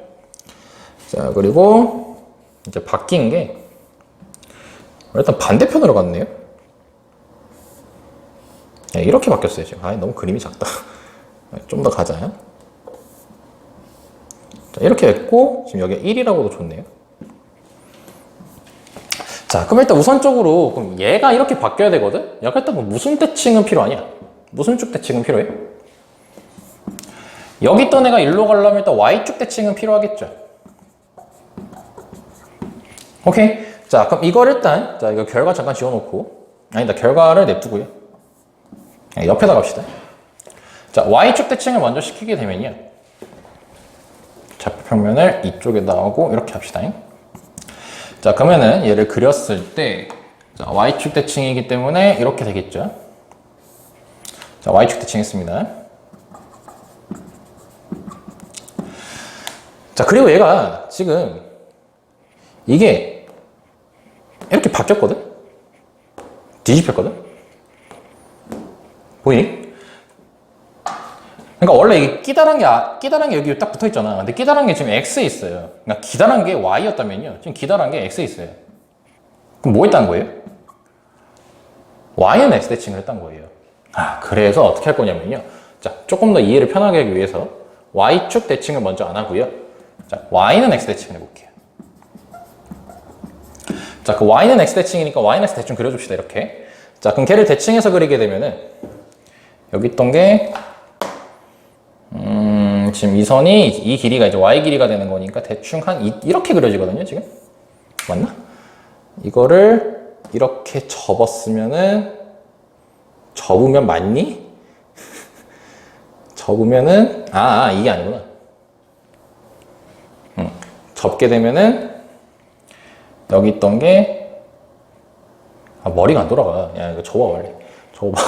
자, 그리고 이제 바뀐 게, 일단 반대편으로 갔네요. 야, 이렇게 바뀌었어요, 지금. 너무 그림이 작다. 좀 더 가자. 자, 이렇게 했고, 지금 여기 1이라고도 줬네요. 자, 그럼 일단 우선적으로, 그럼 얘가 이렇게 바뀌어야 되거든? 약간 일단 뭐 무슨 대칭은 필요하냐? 무슨 쭉 대칭은 필요해? 여기 있던 애가 일로 가려면 일단 Y축 대칭은 필요하겠죠. 오케이. 자, 그럼 이걸 일단, 자, 이거 결과 잠깐 지워놓고, 아니다, 결과를 냅두고요. 옆에다 갑시다. 자, Y축 대칭을 먼저 시키게 되면요. 좌표평면을 이쪽에다 하고, 이렇게 합시다. 자, 그러면은 얘를 그렸을 때, 자, Y축 대칭이기 때문에 이렇게 되겠죠. 자, Y축 대칭 했습니다. 자, 그리고 얘가 지금 이게 이렇게 바뀌었거든? 뒤집혔거든? 보이니? 그러니까 원래 이게 끼다란 게 여기 딱 붙어 있잖아. 근데 끼다란 게 지금 X에 있어요. 그러니까 기다란 게 Y였다면요. 지금 기다란 게 X에 있어요. 그럼 뭐 했다는 거예요? Y는 X 대칭을 했다는 거예요. 그래서 어떻게 할 거냐면요. 자, 조금 더 이해를 편하게 하기 위해서 Y축 대칭을 먼저 안 하고요. 자, Y는 X 대칭을 해볼게요. 자, 그 Y는 X 대칭이니까 Y는 X 대충 그려줍시다, 이렇게. 자, 그럼 걔를 대칭해서 그리게 되면은, 여기 있던 게, 지금 이 선이, 이 길이가 이제 Y 길이가 되는 거니까 대충 이렇게 그려지거든요, 지금? 맞나? 이거를 이렇게 접었으면은, 접으면 맞니? 접으면은, 이게 아니구나. 접게 되면은, 여기 있던 게, 머리가 안 돌아가. 야, 이거 접어, 빨리. 접어봐.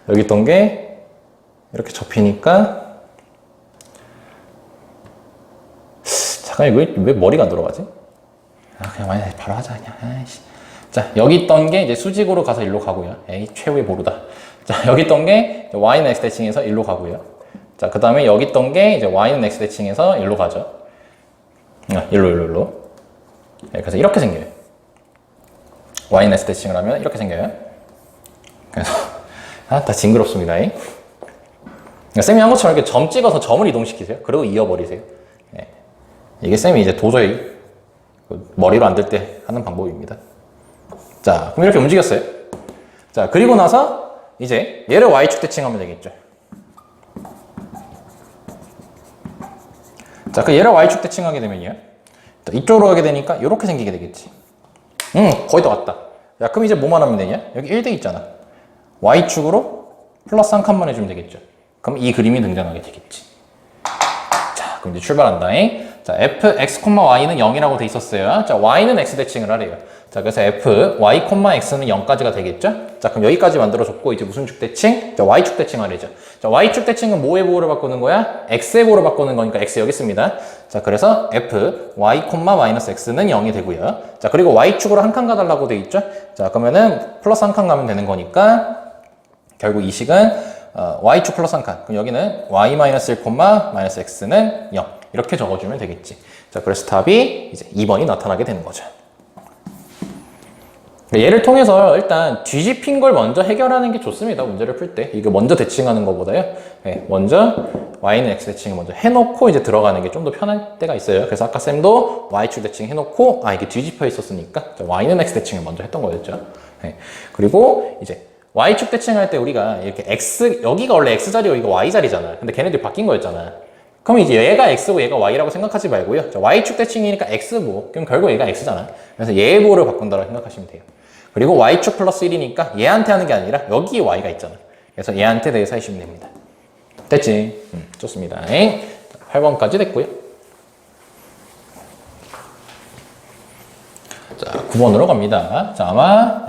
여기 있던 게, 이렇게 접히니까, 잠깐, 왜 머리가 안 돌아가지? 그냥 만약에 바로 하자, 그냥. 아이씨. 자, 여기 있던 게 이제 수직으로 가서 일로 가고요. 에이, 최후의 보루다. 자, 여기 있던 게 Y는 X 대칭에서 일로 가고요. 자, 그 다음에 여기 있던 게 이제 Y는 X 대칭에서 일로 가죠. 일로. 네, 그래서 이렇게 생겨요. Y는 X 대칭을 하면 이렇게 생겨요. 그래서, 다 징그럽습니다. 그러니까 쌤이 한 것처럼 이렇게 점 찍어서 점을 이동시키세요. 그리고 이어버리세요. 이게 쌤이 이제 도저히 머리로 안 될 때 하는 방법입니다. 자, 그럼 이렇게 움직였어요. 자, 그리고 나서 이제 얘를 y축 대칭하면 되겠죠. 자, 그 얘를 y축 대칭하게 되면요. 이쪽으로 가게 되니까 이렇게 생기게 되겠지. 거의 다 왔다. 야, 그럼 이제 뭐만 하면 되냐? 여기 1대 있잖아. y축으로 플러스 한 칸만 해주면 되겠죠. 그럼 이 그림이 등장하게 되겠지. 자, 그럼 이제 출발한다잉. 자, fx, y는 0이라고 돼 있었어요. 자, y는 x 대칭을 하래요. 자, 그래서 f, y, x는 0까지가 되겠죠? 자, 그럼 여기까지 만들어줬고, 이제 무슨 축 대칭? 자, y축 대칭 하래죠. 자, y축 대칭은 뭐의 보호를 바꾸는 거야? x의 보호를 바꾸는 거니까 x 여기 있습니다. 자, 그래서 f, y, x는 0이 되고요. 자, 그리고 y축으로 한 칸 가달라고 돼 있죠? 자, 그러면은 플러스 한 칸 가면 되는 거니까, 결국 이 식은 y축 플러스 한 칸. 그럼 여기는 y-1, x는 0. 이렇게 적어주면 되겠지. 자, 그래서 답이 이제 2번이 나타나게 되는 거죠. 얘를 통해서 일단 뒤집힌 걸 먼저 해결하는 게 좋습니다. 문제를 풀 때. 이거 먼저 대칭하는 것보다요. 네, 먼저 y는 x 대칭을 먼저 해놓고 이제 들어가는 게 좀 더 편할 때가 있어요. 그래서 아까 쌤도 y축 대칭 해놓고 이게 뒤집혀 있었으니까 y는 x 대칭을 먼저 했던 거였죠. 네, 그리고 이제 y축 대칭할 때 우리가 이렇게 x, 여기가 원래 x자리고 이거 y자리잖아. 근데 걔네들이 바뀐 거였잖아. 그럼 이제 얘가 x고 얘가 y라고 생각하지 말고요. 자, y축 대칭이니까 x보. 그럼 결국 얘가 x잖아. 그래서 얘의 보호를 바꾼다고 생각하시면 돼요. 그리고 y축 플러스 1이니까 얘한테 하는 게 아니라 여기 y가 있잖아. 그래서 얘한테 대해서 하시면 됩니다. 됐지? 좋습니다. 8번까지 됐고요. 자, 9번으로 갑니다. 자, 아마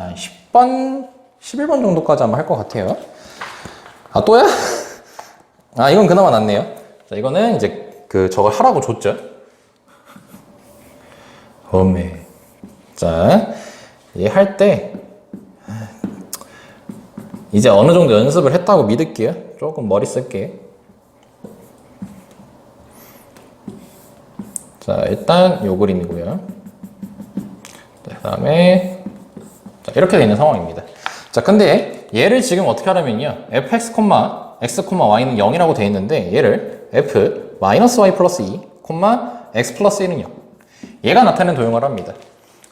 10번, 11번 정도까지 아마 할 것 같아요. 아, 또야? 아, 이건 그나마 낫네요. 자, 이거는 이제 저걸 하라고 줬죠. 자, 얘 할 때 이제 어느 정도 연습을 했다고 믿을게요. 조금 머리 쓸게요. 자, 일단 요 그림이고요. 그 다음에 이렇게 되어 있는 상황입니다. 자, 근데 얘를 지금 어떻게 하려면요. fx, x, y는 0이라고 되어 있는데 얘를 f, y 플러스 2, x 플러스 1은 0. 얘가 나타내는 도형을 합니다.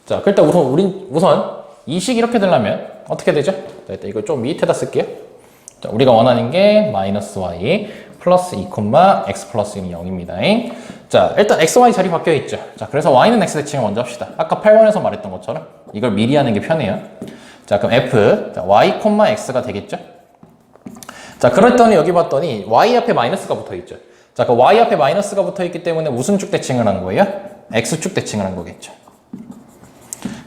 자, 일단 우선 이 식이 이렇게 되려면 어떻게 되죠? 자, 일단 이걸 좀 밑에다 쓸게요. 자, 우리가 원하는 게 y 플러스 2, x 플러스 1이 0입니다. 자, 일단 x, y 자리 바뀌어 있죠. 자, 그래서 y는 x 대칭을 먼저 합시다. 아까 8번에서 말했던 것처럼 이걸 미리 하는 게 편해요. 자, 그럼 f, y, x가 되겠죠? 자, 그랬더니 여기 봤더니 y 앞에 마이너스가 붙어 있죠. 자, 그 y 앞에 마이너스가 붙어 있기 때문에 무슨 축 대칭을 한 거예요? x축 대칭을 한 거겠죠.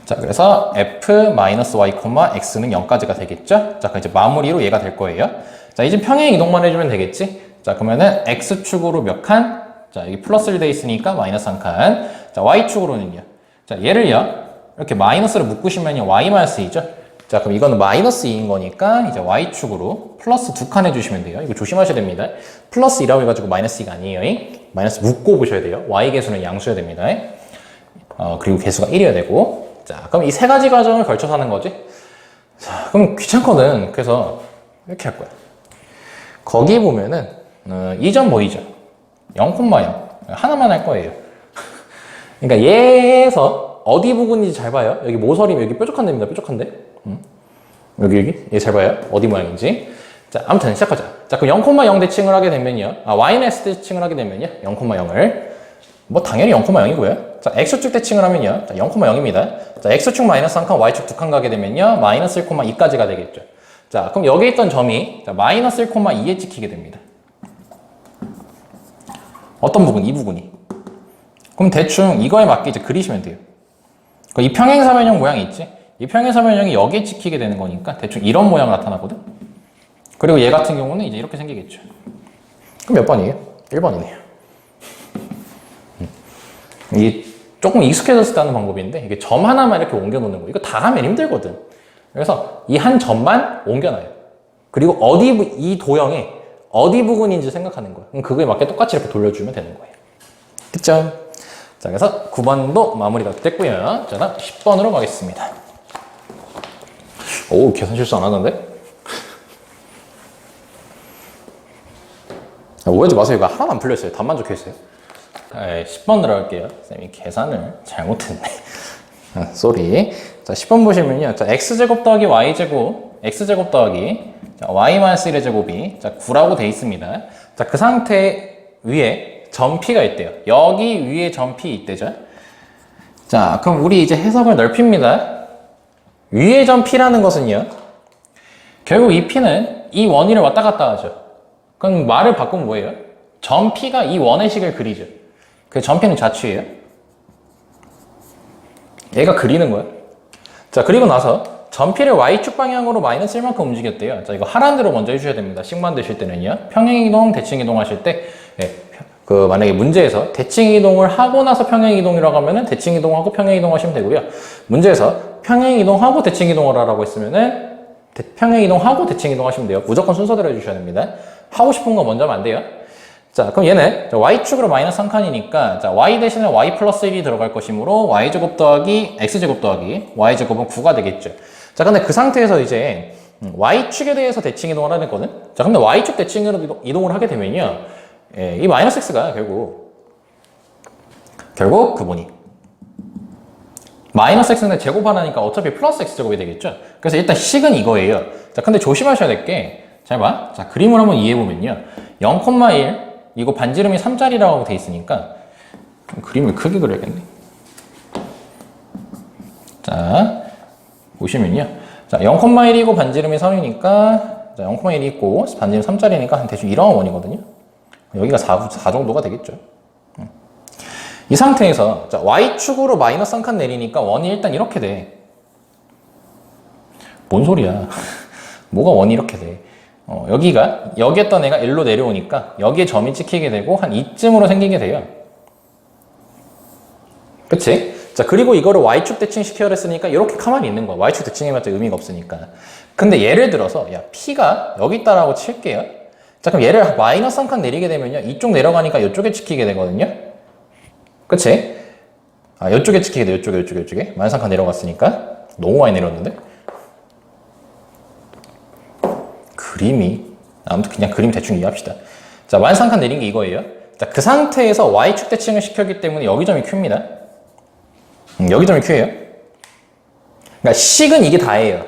자, 그래서 f, y, x는 0까지가 되겠죠? 자, 그럼 이제 마무리로 얘가 될 거예요. 자, 이제 평행 이동만 해주면 되겠지? 자, 그러면은 x축으로 몇 칸? 자, 여기 플러스 1 돼 있으니까 마이너스 한 칸. 자, y축으로는요. 자, 얘를요. 이렇게 마이너스를 묶으시면요. y-2죠? 자, 그럼 이거는 마이너스 2인 거니까 이제 y축으로 플러스 2칸 해주시면 돼요. 이거 조심하셔야 됩니다. 플러스 2라고 해가지고 마이너스 2가 아니에요. 마이너스 묶고 보셔야 돼요. y계수는 양수여야 됩니다. 그리고 계수가 1이어야 되고. 자, 그럼 이 세 가지 과정을 걸쳐서 하는 거지. 자, 그럼 귀찮거든. 그래서 이렇게 할 거야. 거기 보면은 2점 보이죠? 0,0 하나만 할 거예요. 그러니까 얘에서 어디 부분인지 잘 봐요. 여기 모서리 여기 뾰족한 데입니다. 뾰족한데. 여기 얘 잘 봐요. 어디 모양인지. 자, 아무튼 시작하자. 자, 그럼 0,0 대칭을 하게 되면요. y는 x 대칭을 하게 되면요. 0,0을 뭐 당연히 0,0이고요. 자, x축 대칭을 하면요. 자, 0,0입니다. 자, x축 마이너스 1칸, y축 2칸 가게 되면요. 마이너스 1,2까지가 되겠죠. 자, 그럼 여기 있던 점이 자, 마이너스 1,2에 찍히게 됩니다. 어떤 부분? 이 부분이. 그럼 대충 이거에 맞게 이제 그리시면 돼요. 이 평행사면형 모양이 있지? 이 평행사면형이 여기에 찍히게 되는 거니까 대충 이런 모양 나타나거든? 그리고 얘 같은 경우는 이제 이렇게 생기겠죠. 그럼 몇 번이에요? 1번이네요. 이게 조금 익숙해졌을 때 하는 방법인데 이게 점 하나만 이렇게 옮겨 놓는 거 이거 다 하면 힘들거든. 그래서 이 한 점만 옮겨놔요. 그리고 이 도형에 어디 부분인지 생각하는 거예요. 그럼 그거에 맞게 똑같이 이렇게 돌려주면 되는 거예요. 됐죠? 자, 그래서 9번도 마무리가 됐고요. 자, 다음 10번으로 가겠습니다. 오, 계산 실수 안 하는데? 오해하지 마세요. 이거 하나도 안 풀렸어요. 답만 적혀있어요. 10번 들어갈게요. 쌤이 계산을 잘못했네. 쏘리. 자, 10번 보시면요. 자, x제곱 더하기 y제곱, x제곱 더하기 자, y-1의 제곱이 자, 9라고 돼 있습니다. 자, 그 상태 위에 점피가 있대요. 여기 위에 점피 있대죠. 자, 그럼 우리 이제 해석을 넓힙니다. 위에 점피라는 것은요. 결국 이 p는 이 원위를 왔다 갔다 하죠. 그럼 말을 바꾸면 뭐예요? 점피가 이 원의 식을 그리죠. 그 점피는 좌추예요. 얘가 그리는 거예요. 자, 그리고 나서 점피를 y축 방향으로 마이너스 1만큼 움직였대요. 자, 이거 하라는 대로 먼저 해주셔야 됩니다. 식 만드실 때는요. 평행이동, 대칭이동 하실 때 만약에 문제에서 대칭이동을 하고 나서 평행이동이라고 하면은 대칭이동하고 평행이동 하시면 되고요. 문제에서 평행이동하고 대칭이동을 하라고 했으면은 평행이동하고 대칭이동 하시면 돼요. 무조건 순서대로 해주셔야 됩니다. 하고 싶은 거 먼저 하면 안 돼요. 자, 그럼 얘는 y축으로 마이너스 3칸이니까 자, y 대신에 y 플러스 1이 들어갈 것이므로 y제곱 더하기 x제곱 더하기 y제곱은 9가 되겠죠. 자, 근데 그 상태에서 이제 y축에 대해서 대칭 이동을 하는 거는 자, 근데 y축 대칭으로 이동을 하게 되면요. 이 마이너스 x가 결국 그 뭐니? 마이너스 x는 제곱하나니까 어차피 플러스 x제곱이 되겠죠. 그래서 일단 식은 이거예요. 자, 근데 조심하셔야 될 게 잘 봐. 자, 그림을 한번 이해해보면요. 0,1 이거 반지름이 3짜리라고 돼 있으니까 좀 그림을 크게 그려야겠네. 자, 보시면요. 자, 0,1이고 반지름이 3이니까 자, 0,1이 있고 반지름 3짜리니까 한 대충 이런 원이거든요. 여기가 4 정도가 되겠죠. 이 상태에서 자, y축으로 마이너스 3칸 내리니까 원이 일단 이렇게 돼. 뭔 소리야. 뭐가 원이 이렇게 돼. 여기에 있던 애가 L로 내려오니까 여기에 점이 찍히게 되고 한 이쯤으로 생기게 돼요. 그치? 자, 그리고 이거를 y축 대칭 시켜야 했으니까 이렇게 가만히 있는 거야. y축 대칭해봤자 의미가 없으니까. 근데 예를 들어서 야, P가 여기 있다라고 칠게요. 자, 그럼 얘를 마이너스 3칸 내리게 되면요. 이쪽 내려가니까 이쪽에 찍히게 되거든요. 그치? 아, 이쪽에 찍히게 돼. 이쪽에. 마이너스 3칸 내려갔으니까. 너무 많이 내렸는데? 그림이 아무튼 그냥 그림 대충 이해합시다. 자, 마이너스 3칸 내린 게 이거예요. 자, 그 상태에서 y축 대칭을 시켰기 때문에 여기 점이 q입니다. 여기 점이 q예요. 그러니까 식은 이게 다예요.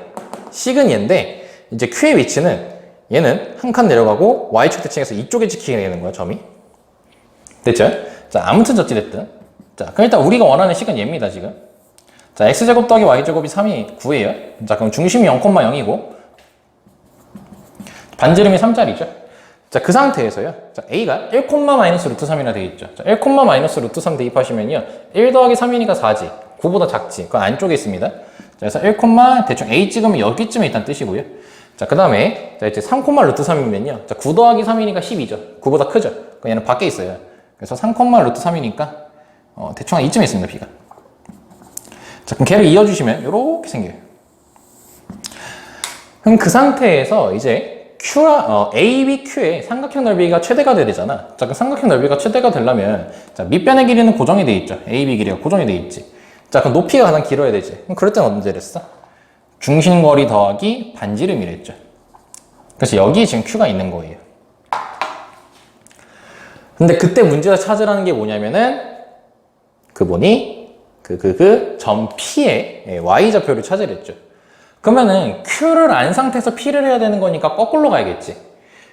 식은 얘인데 이제 q의 위치는 얘는 한 칸 내려가고 y축 대칭해서 이쪽에 찍히게 되는 거야, 점이. 됐죠? 자, 아무튼 어찌됐든. 자, 그럼 일단 우리가 원하는 식은 얘입니다, 지금. 자, x제곱 더하기 y제곱이 3이 9예요. 자, 그럼 중심이 0,0이고 반지름이 3짜리죠. 자, 그 상태에서요. 자, a가 1, 마이너스 루트 3이라 되어 있죠. 자, 1, 마이너스 루트 3 대입하시면요. 1 더하기 3이니까 4지. 9보다 작지. 그건 안쪽에 있습니다. 자, 그래서 1, 대충 a 찍으면 여기쯤에 있다는 뜻이고요. 자, 그 다음에 자, 이제 3, 루트 3이면요. 자, 9 더하기 3이니까 10이죠. 9보다 크죠. 그럼 얘는 밖에 있어요. 그래서 3, 루트 3이니까 대충 한 이쯤에 있습니다, b가. 자, 그럼 걔를 이어주시면 이렇게 생겨요. 그럼 그 상태에서 이제 A, B, Q의 삼각형 넓이가 최대가 돼야 되잖아. 자, 그 삼각형 넓이가 최대가 되려면 자, 밑변의 길이는 고정이 돼 있죠. A, B 길이가 고정이 돼 있지. 자, 그럼 높이가 가장 길어야 되지. 그럼 그럴 때는 언제 이랬어? 중심거리 더하기 반지름이랬죠. 그래서 여기에 지금 Q가 있는 거예요. 근데 그때 문제에서 찾으라는 게 뭐냐면은 점 P의 Y좌표를 찾으랬죠. 그러면은 Q를 안 상태에서 P를 해야 되는 거니까 거꾸로 가야겠지.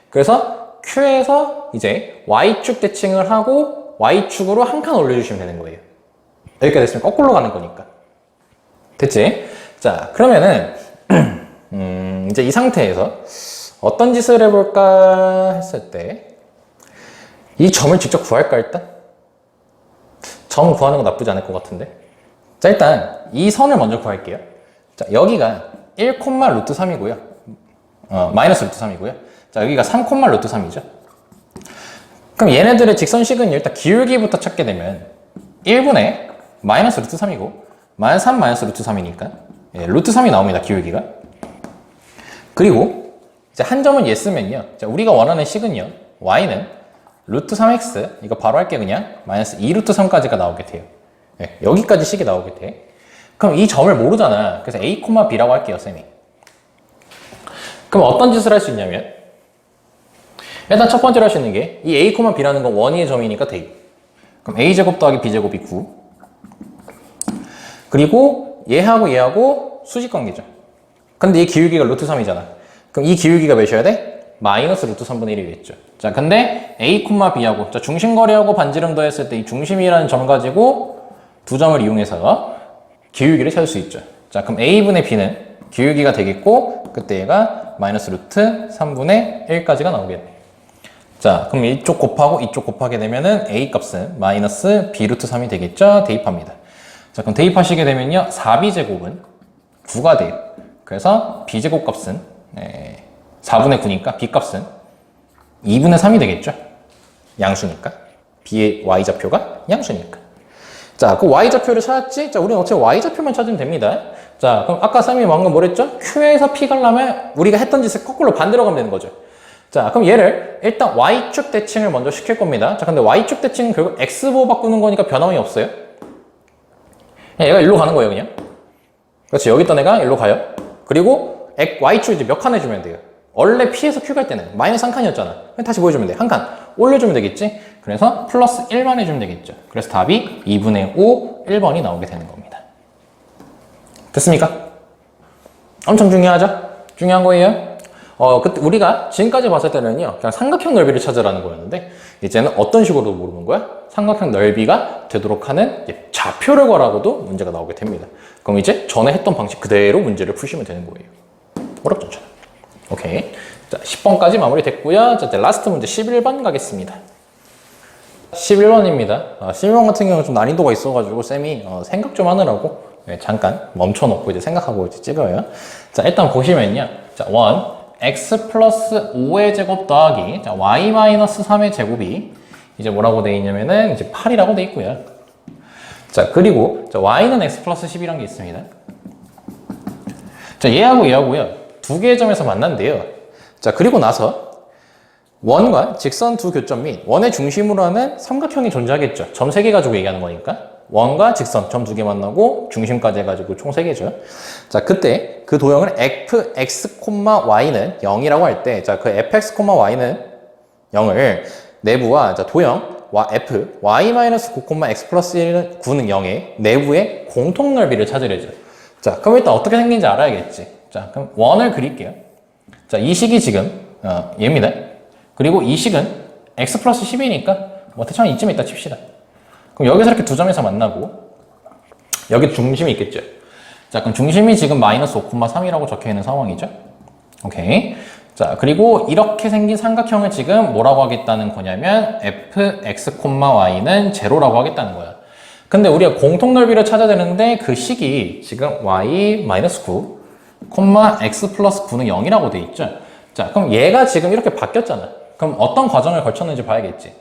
그래서 Q에서 이제 Y축 대칭을 하고 Y축으로 한 칸 올려주시면 되는 거예요. 여기까지 됐으면 거꾸로 가는 거니까. 됐지? 자, 그러면은 이제 이 상태에서 어떤 짓을 해볼까 했을 때 이 점을 직접 구할까 일단? 점 구하는 건 나쁘지 않을 것 같은데. 자, 일단 이 선을 먼저 구할게요. 자, 여기가 1, 루트 3이고요. 마이너스 루트 3이고요. 자, 여기가 3, 루트 3이죠. 그럼 얘네들의 직선식은 일단 기울기부터 찾게 되면 1분의 마이너스 루트 3이고 마이너스 3 마이너스 루트 3이니까 루트 3이 나옵니다, 기울기가. 그리고 이제 한 점은 예스면요. 자, 우리가 원하는 식은요. y는 루트 3x 이거 바로 할게 그냥 마이너스 2 루트 3까지가 나오게 돼요. 여기까지 식이 나오게 돼. 그럼 이 점을 모르잖아. 그래서 a, b라고 할게요, 쌤이. 그럼 어떤 짓을 할 수 있냐면 일단 첫 번째로 할 수 있는 게 이 a, b라는 건 원위의 점이니까 대입. 그럼 a제곱 더하기 b제곱이 9. 그리고 얘하고 수직 관계죠. 근데 이 기울기가 루트 3이잖아. 그럼 이 기울기가 몇이어야 돼? 마이너스 루트 3분의 1이겠죠. 자, 근데 a, b하고 자, 중심거리하고 반지름 더했을 때 이 중심이라는 점 가지고 두 점을 이용해서 기울기를 찾을 수 있죠. 자, 그럼 a분의 b는 기울기가 되겠고 그때 얘가 마이너스 루트 3분의 1까지가 나오겠네. 자, 그럼 이쪽 곱하고 이쪽 곱하게 되면은 a 값은 마이너스 b 루트 3이 되겠죠? 대입합니다. 자, 그럼 대입하시게 되면요 4b제곱은 9가 돼요. 그래서 b제곱 값은 4분의 9니까 b 값은 2분의 3이 되겠죠? 양수니까. b의 y좌표가 양수니까. 자, 그 y좌표를 찾았지? 자, 우리는 어차피 y좌표만 찾으면 됩니다. 자, 그럼 아까 쌤이 방금 뭐랬죠? q에서 p 가려면 우리가 했던 짓을 거꾸로 반대로 가면 되는 거죠. 자, 그럼 얘를 일단 y축 대칭을 먼저 시킬 겁니다. 자, 근데 y축 대칭은 결국 x보 바꾸는 거니까 변함이 없어요. 얘가 일로 가는 거예요, 그냥. 그렇지, 여기 있던 애가 일로 가요. 그리고 y축 이제 몇 칸 해주면 돼요. 원래 p에서 q 갈 때는 마이너스 한 칸이었잖아. 다시 보여주면 돼. 한 칸 올려주면 되겠지. 그래서 플러스 1만 해주면 되겠죠. 그래서 답이 2분의 5, 1번이 나오게 되는 겁니다. 됐습니까? 엄청 중요하죠? 중요한 거예요. 그때 우리가 지금까지 봤을 때는요, 그냥 삼각형 넓이를 찾으라는 거였는데, 이제는 어떤 식으로 물어보는 거야? 삼각형 넓이가 되도록 하는 좌표를 구하라고도 문제가 나오게 됩니다. 그럼 이제 전에 했던 방식 그대로 문제를 푸시면 되는 거예요. 어렵죠, 저는. 오케이. 자, 10번까지 마무리 됐고요. 자, 이제 라스트 문제 11번 가겠습니다. 11번입니다. 11번 같은 경우는 좀 난이도가 있어가지고 쌤이 생각 좀 하느라고 잠깐 멈춰놓고 이제 생각하고 이제 찍어요. 자, 일단 보시면요. 자, 1. x 플러스 5의 제곱 더하기 자, y 마이너스 3의 제곱이 이제 뭐라고 돼 있냐면은 이제 8이라고 돼 있고요. 자, 그리고 자, y는 x 플러스 10이라는 게 있습니다. 자, 얘하고요. 두 개의 점에서 만난대요. 자, 그리고 나서 원과 직선 두 교점 및 원의 중심으로 하는 삼각형이 존재하겠죠. 점 3개 가지고 얘기하는 거니까. 원과 직선, 점 2개 만나고 중심까지 해가지고 총 3개죠. 자, 그때 그 도형을 fx, y는 0이라고 할 때, 자, 그 fx, y는 0을 내부와 자, 도형 f, y-9, x 플러스 1은 9는 0의 내부의 공통 넓이를 찾으려죠. 자, 그럼 일단 어떻게 생긴지 알아야겠지. 자, 그럼 원을 그릴게요. 자, 이 식이 지금 얘입니다. 그리고 이 식은 x 플러스 10이니까 뭐 대충 이쯤에 있다 칩시다. 그럼 여기서 이렇게 두 점에서 만나고 여기 중심이 있겠죠. 자, 그럼 중심이 지금 마이너스 5,3이라고 적혀 있는 상황이죠. 오케이. 자, 그리고 이렇게 생긴 삼각형을 지금 뭐라고 하겠다는 거냐면 fx, y는 제로라고 하겠다는 거야. 근데 우리가 공통 넓이를 찾아야 되는데 그 식이 지금 y-9, x 플러스 9는 0이라고 돼 있죠. 자, 그럼 얘가 지금 이렇게 바뀌었잖아. 그럼 어떤 과정을 거쳤는지 봐야겠지.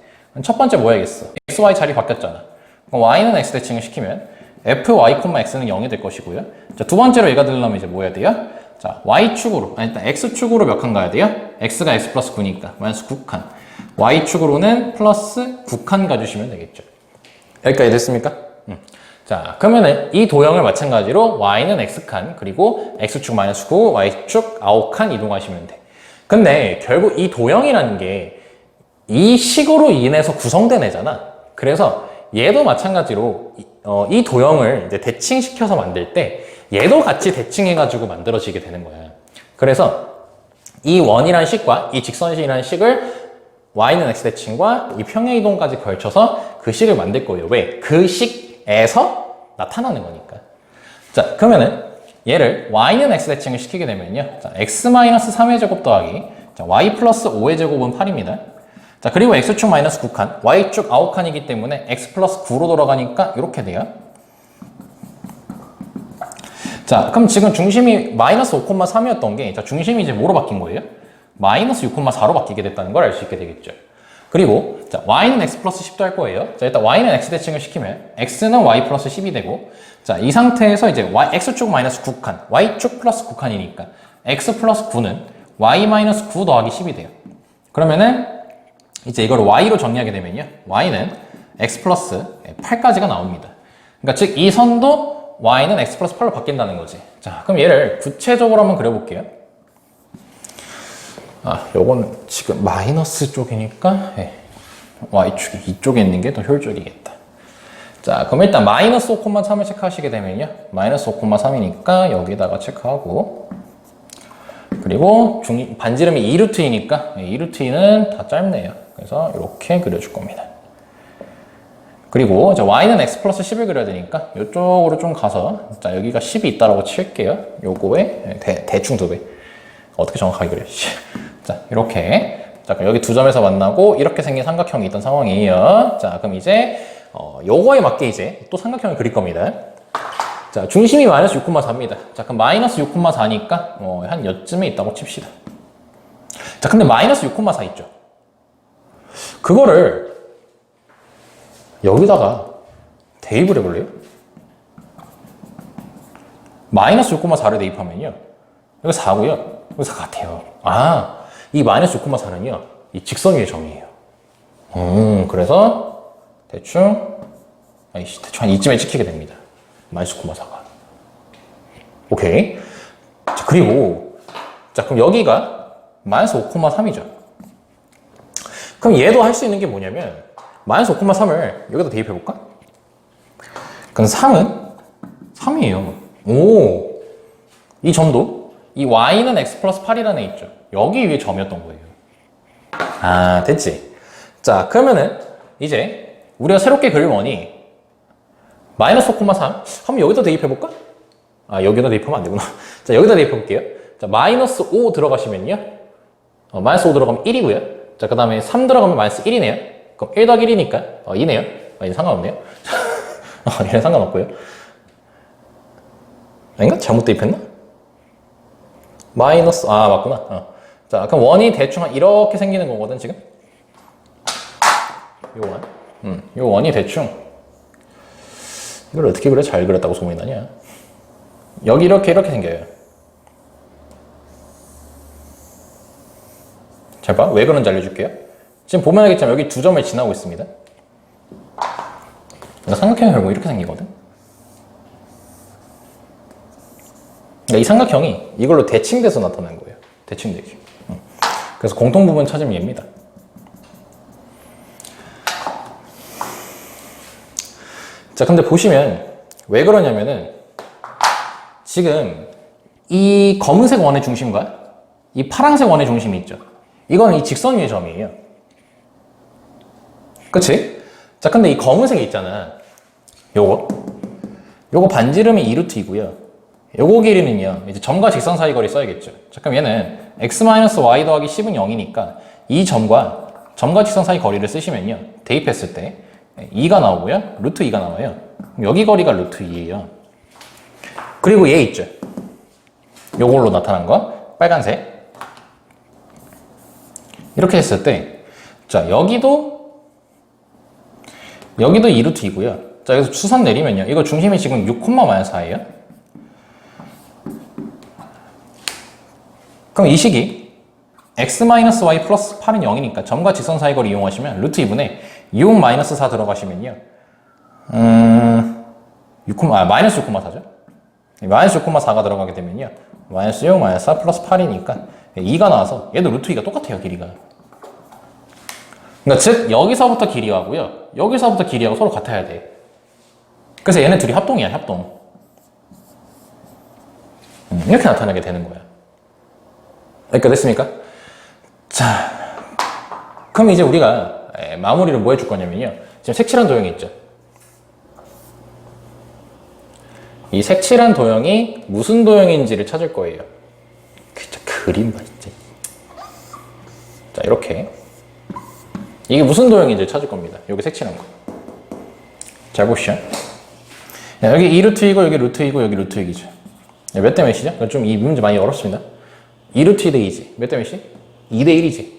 첫 번째 뭐 해야겠어? xy 자리 바뀌었잖아. 그럼 y는 x 대칭을 시키면 fy, x는 0이 될 것이고요. 자, 두 번째로 얘가 되려면 이제 뭐 해야 돼요? 자, y축으로, 아니, 일단 x축으로 몇 칸 가야 돼요? x가 x 플러스 9니까 마이너스 9칸. y축으로는 플러스 9칸 가주시면 되겠죠. 여기까지 됐습니까? 자, 그러면은 이 도형을 마찬가지로 y는 x칸, 그리고 x축 마이너스 9, y축 9칸 이동하시면 돼. 근데 결국 이 도형이라는 게 이 식으로 인해서 구성된 애잖아. 그래서 얘도 마찬가지로 이 도형을 이제 대칭시켜서 만들 때 얘도 같이 대칭해가지고 만들어지게 되는 거야. 그래서 이 원이라는 식과 이 직선식이라는 식을 y는 x 대칭과 이 평행이동까지 걸쳐서 그 식을 만들 거예요. 왜? 그 식에서 나타나는 거니까. 자, 그러면은 얘를 y는 x 대칭을 시키게 되면요. 자, x-3의 제곱 더하기 자, y 플러스 5의 제곱은 8입니다. 자, 그리고 x축 마이너스 9칸, y축 9칸이기 때문에 x 플러스 9로 돌아가니까 이렇게 돼요. 자, 그럼 지금 중심이 마이너스 5,3이었던 게 자, 중심이 이제 뭐로 바뀐 거예요? 마이너스 6,4로 바뀌게 됐다는 걸 알 수 있게 되겠죠. 그리고 자, y는 x 플러스 10도 할 거예요. 자, 일단 y는 x 대칭을 시키면 x는 y 플러스 10이 되고 자, 이 상태에서 이제 x축 마이너스 9칸, y축 플러스 9칸이니까 x 플러스 9는 y 마이너스 9 더하기 10이 돼요. 그러면은 이제 이걸 y로 정리하게 되면요. y는 x 플러스 8까지가 나옵니다. 그러니까 즉 이 선도 y는 x 플러스 8로 바뀐다는 거지. 자, 그럼 얘를 구체적으로 한번 그려볼게요. 요거는 지금 마이너스 쪽이니까 y축이 이쪽에 있는 게 더 효율적이겠다. 자, 그럼 일단 마이너스 5,3을 체크하시게 되면요. 마이너스 5,3이니까 여기다가 체크하고, 그리고 반지름이 2루트이니까 2루트는 다 짧네요. 그래서 이렇게 그려줄 겁니다. 그리고 자, y는 x 플러스 10을 그려야 되니까 이쪽으로 좀 가서, 자, 여기가 10이 있다라고 칠게요. 요거에 대충 2배. 어떻게 정확하게 그려야지. 자, 이렇게. 자, 그럼 여기 두 점에서 만나고 이렇게 생긴 삼각형이 있던 상황이에요. 자, 그럼 이제 요거에 맞게 이제 또 삼각형을 그릴 겁니다. 자, 중심이 마이너스 6,4입니다. 자, 그럼 마이너스 6,4니까 한 여쯤에 있다고 칩시다. 자, 근데 마이너스 6,4 있죠? 그거를 여기다가 대입을 해볼래요? 마이너스 6,4를 대입하면요. 여기 4고요. 여기 4 같아요. 아, 이 마이너스 6,4는요. 이 직선 위의 점이에요. 그래서 대충 한 이쯤에 찍히게 됩니다. 마이너스 6,4가. 오케이. 자, 그리고, 자, 그럼 여기가 마이너스 5,3이죠. 그럼 얘도 할 수 있는 게 뭐냐면, 마이너스 5,3을 여기다 대입해볼까? 그럼 3은 3이에요. 오! 이 점도, 이 y는 x 플러스 8이라는 애 있죠. 여기 위에 점이었던 거예요. 아, 됐지? 자, 그러면은, 이제, 우리가 새롭게 그릴 원이, 마이너스 5,3. 한번 여기다 대입해볼까? 아, 여기다 대입하면 안 되구나. 자, 여기다 대입해볼게요. 자, 마이너스 5 들어가시면요. 마이너스 5 들어가면 1이고요. 자, 그 다음에 3 들어가면 마이너스 1이네요. 그럼 1 더하기 1이니까, 2네요. 이제 상관없네요. 얘는 상관없고요. 아닌가? 잘못 대입했나? 마이너스, 아, 맞구나. 자, 그럼 원이 대충 이렇게 생기는 거거든, 지금? 요 원. 요 원이 대충. 이걸 어떻게 그래? 잘 그렸다고 소문이 나냐? 여기 이렇게 생겨요. 잘 봐. 왜 그런지 알려줄게요. 지금 보면 알겠지만 여기 두 점을 지나고 있습니다. 그러니까 삼각형이 결국 이렇게 생기거든. 그러니까 이 삼각형이 이걸로 대칭돼서 나타나는 거예요. 대칭되기. 그래서 공통부분 찾으면 얘입니다. 자, 근데 보시면 왜 그러냐면은 지금 이 검은색 원의 중심과 이 파란색 원의 중심이 있죠. 이거는 이 직선 위의 점이에요. 그치? 자, 근데 이 검은색이 있잖아. 요거 반지름이 2루트이고요. 요거 길이는요, 이제 점과 직선 사이 거리 써야겠죠. 자, 그럼 얘는 x-y 더하기 10은 0이니까 이 점과 직선 사이 거리를 쓰시면요. 대입했을 때 2가 나오고요. 루트 2가 나와요. 그럼 여기 거리가 루트 2예요. 그리고 얘 있죠. 요걸로 나타난 거. 빨간색. 이렇게 했을 때, 자, 여기도 2루트 2고요. 자, 여기서 추산 내리면요. 이거 중심이 지금 6,-4예요. 그럼 이 식이 x-y 플러스 8은 0이니까 점과 직선 사이 거리 이용하시면 루트 2분의 6-4 들어가시면요. 마이너스 6,4죠. 마이너스 6,4가 들어가게 되면요. 마이너스 6, 마이너스 4 플러스 8이니까 2가 나와서 얘도 루트 2가 똑같아요, 길이가. 그러니까 즉 여기서부터 길이하고요. 여기서부터 길이하고 서로 같아야 돼. 그래서 얘네 둘이 합동이야, 합동. 이렇게 나타나게 되는 거야. 여기까지 됐습니까? 자, 그럼 이제 우리가 마무리를 뭐 해줄 거냐면요. 지금 색칠한 도형이 있죠. 이 색칠한 도형이 무슨 도형인지를 찾을 거예요. 진짜 그림 봐, 진짜. 자, 이렇게. 이게 무슨 도형인지 찾을 겁니다. 여기 색칠한 거. 잘 보시죠. 여기 2루트이고, 여기 루트이고, 여기 루트 6이죠. 몇 대 몇이죠? 좀 이 문제 많이 어렵습니다. 2루트 2대 2지. 몇 대 몇이? 2대 1이지.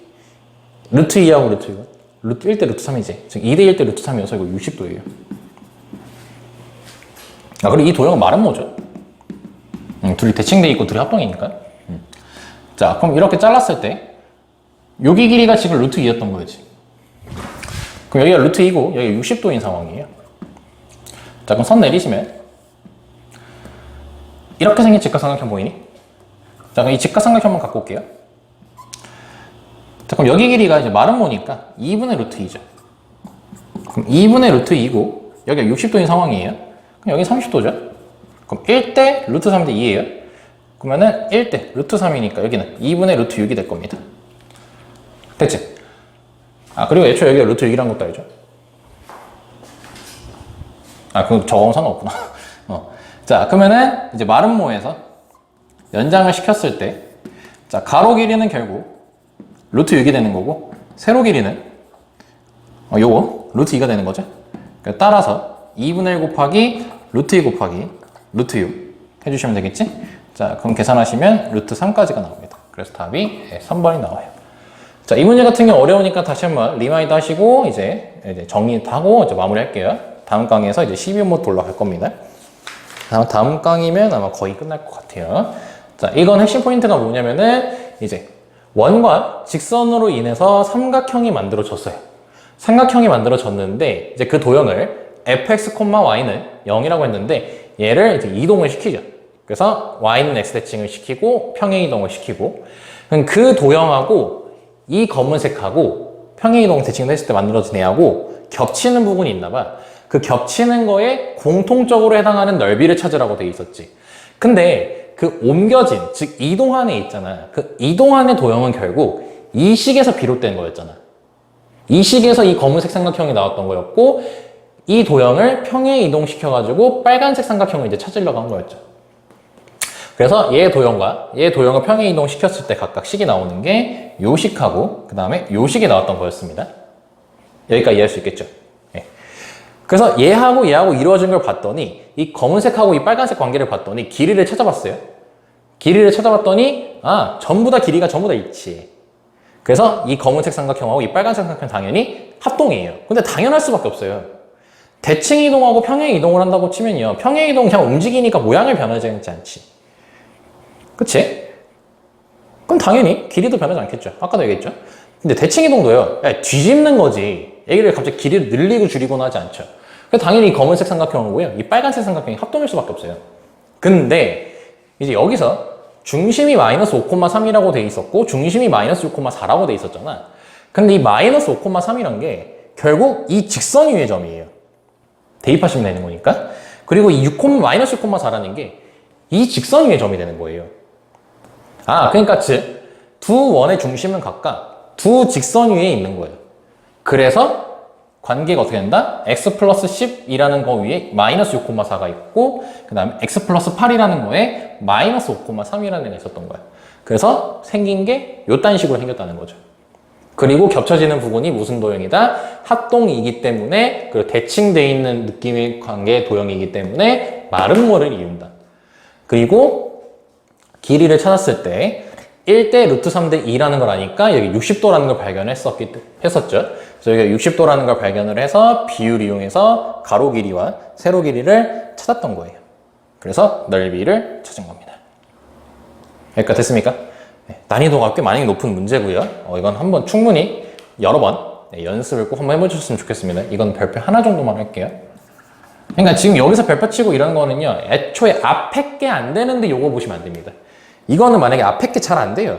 루트 2하고 루트 6은? 루트 1대 루트 3이지. 즉 2대 1대 루트 3이어서 이거 60도예요. 아, 그리고 이 도형은 말은 뭐죠? 둘이 대칭돼 있고 둘이 합동이니까. 자, 그럼 이렇게 잘랐을 때 여기 길이가 지금 루트 2였던 거지. 그럼 여기가 루트 2고 여기가 60도인 상황이에요. 자, 그럼 선 내리시면 이렇게 생긴 직각삼각형 보이니? 자, 그럼 이 직각삼각형만 갖고 올게요. 자, 그럼 여기 길이가 이제 마른 모니까 2분의 루트 2죠. 그럼 2분의 루트 2고 여기가 60도인 상황이에요. 그럼 여기 30도죠. 그럼 1대 루트 3대 2예요. 그러면은 1대 루트 3이니까 여기는 2분의 루트 6이 될 겁니다. 됐지? 아, 그리고 애초에 여기가 루트 6이라는 것도 알죠? 아, 그럼 적어도 상관없구나. 자, 그러면은 이제 마름모에서 연장을 시켰을 때, 자, 가로 길이는 결국 루트 6이 되는 거고, 세로 길이는 요거 루트 2가 되는 거죠. 그러니까 따라서 2분의 1 곱하기 루트 2 곱하기 루트 6 해주시면 되겠지? 자, 그럼 계산하시면 루트 3까지가 나옵니다. 그래서 답이 3번이 나와요. 자, 이 문제 같은 경우 어려우니까 다시 한번 리마인드 하시고 이제 정리 하고 이제 마무리 할게요. 다음 강의에서 이제 12번부터 올라갈 겁니다. 다음 강의면 아마 거의 끝날 것 같아요. 자, 이건 핵심 포인트가 뭐냐면은 이제 원과 직선으로 인해서 삼각형이 만들어졌어요. 삼각형이 만들어졌는데 이제 그 도형을 fx, y는 0이라고 했는데 얘를 이제 이동을 시키죠. 그래서 y는 x 대칭을 시키고 평행 이동을 시키고 그럼 그 도형하고 이 검은색하고 평행 이동 대칭을 했을 때 만들어진 애하고 겹치는 부분이 있나 봐. 그 겹치는 거에 공통적으로 해당하는 넓이를 찾으라고 돼 있었지. 근데 그 옮겨진, 즉 이동한 애 있잖아. 그 이동한 애 도형은 결국 이 식에서 비롯된 거였잖아. 이 식에서 이 검은색 삼각형이 나왔던 거였고 이 도형을 평행 이동시켜가지고 빨간색 삼각형을 이제 찾으려고 한 거였죠. 그래서 얘 도형과 얘 도형을 평행 이동시켰을 때 각각 식이 나오는 게 요 식하고 그 다음에 요 식이 나왔던 거였습니다. 여기까지 이해할 수 있겠죠? 예. 그래서 얘하고 얘하고 이루어진 걸 봤더니 이 검은색하고 이 빨간색 관계를 봤더니 길이를 찾아봤어요. 길이를 찾아봤더니 전부 다 길이가 전부 다 일치해. 그래서 이 검은색 삼각형하고 이 빨간색 삼각형 당연히 합동이에요. 근데 당연할 수밖에 없어요. 대칭 이동하고 평행 이동을 한다고 치면요. 평행 이동 그냥 움직이니까 모양을 변하지 않지. 그치? 그럼 당연히 길이도 변하지 않겠죠. 아까도 얘기했죠. 근데 대칭 이동도요. 뒤집는 거지. 얘기를 갑자기 길이를 늘리고 줄이거나 하지 않죠. 그래서 당연히 이 검은색 삼각형하고요. 이 빨간색 삼각형이 합동일 수밖에 없어요. 근데 이제 여기서 중심이 마이너스 5,3이라고 돼 있었고 중심이 마이너스 6,4라고 돼 있었잖아. 근데 이 마이너스 5,3이란 게 결국 이 직선 위의 점이에요. 대입하시면 되는 거니까. 그리고 이 마이너스 6,4라는 게 이 직선 위의 점이 되는 거예요. 그러니까 즉 두 원의 중심은 각각 두 직선 위에 있는 거예요. 그래서 관계가 어떻게 된다? x 플러스 10이라는 거 위에 마이너스 6,4가 있고 그 다음에 x 플러스 8이라는 거에 마이너스 5,3이라는 애가 있었던 거야. 그래서 생긴 게 요딴 식으로 생겼다는 거죠. 그리고 겹쳐지는 부분이 무슨 도형이다? 합동이기 때문에 그리고 대칭되어 있는 느낌의 관계 도형이기 때문에 마름모를 이룬다. 그리고 길이를 찾았을 때 1대 루트 3대 2라는 걸 아니까 여기 60도라는 걸 발견했었죠. 그래서 여기가 60도라는 걸 발견을 해서 비율 이용해서 가로 길이와 세로 길이를 찾았던 거예요. 그래서 넓이를 찾은 겁니다. 여기까지 됐습니까? 네, 난이도가 꽤 많이 높은 문제고요. 이건 한번 충분히 여러 번 연습을 꼭 한번 해보셨으면 좋겠습니다. 이건 별표 하나 정도만 할게요. 그러니까 지금 여기서 별표 치고 이런 거는요. 애초에 앞에 게 안 되는데 요거 보시면 안 됩니다. 이거는 만약에 앞에 게 잘 안 돼요.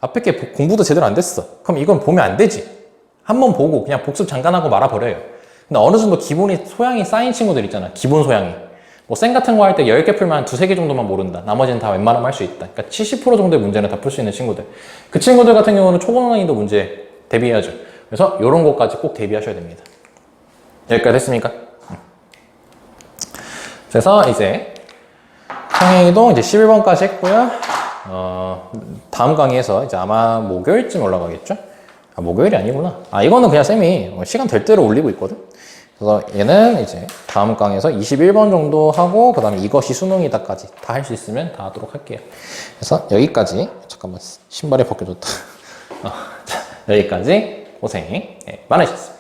앞에 게 공부도 제대로 안 됐어. 그럼 이건 보면 안 되지. 한번 보고 그냥 복습 잠깐 하고 말아버려요. 근데 어느 정도 기본이 소양이 쌓인 친구들 있잖아. 기본 소양이. 뭐 쌤 같은 거 할 때 10개 풀면 한 두세 개 정도만 모른다. 나머지는 다 웬만하면 할 수 있다. 그러니까 70% 정도의 문제는 다 풀 수 있는 친구들. 그 친구들 같은 경우는 초고난이도 문제 대비해야죠. 그래서 이런 것까지 꼭 대비하셔야 됩니다. 여기까지 됐습니까? 그래서 이제 평행이동 이제 11번까지 했고요. 다음 강의에서 이제 아마 목요일쯤 올라가겠죠? 목요일이 아니구나. 이거는 그냥 쌤이 시간 될 대로 올리고 있거든. 그래서 얘는 이제 다음 강의에서 21번 정도 하고 그 다음에 이것이 수능이다까지 다 할 수 있으면 다 하도록 할게요. 그래서 여기까지 잠깐만 신발이 벗겨졌다. 여기까지 고생 많으셨습니다.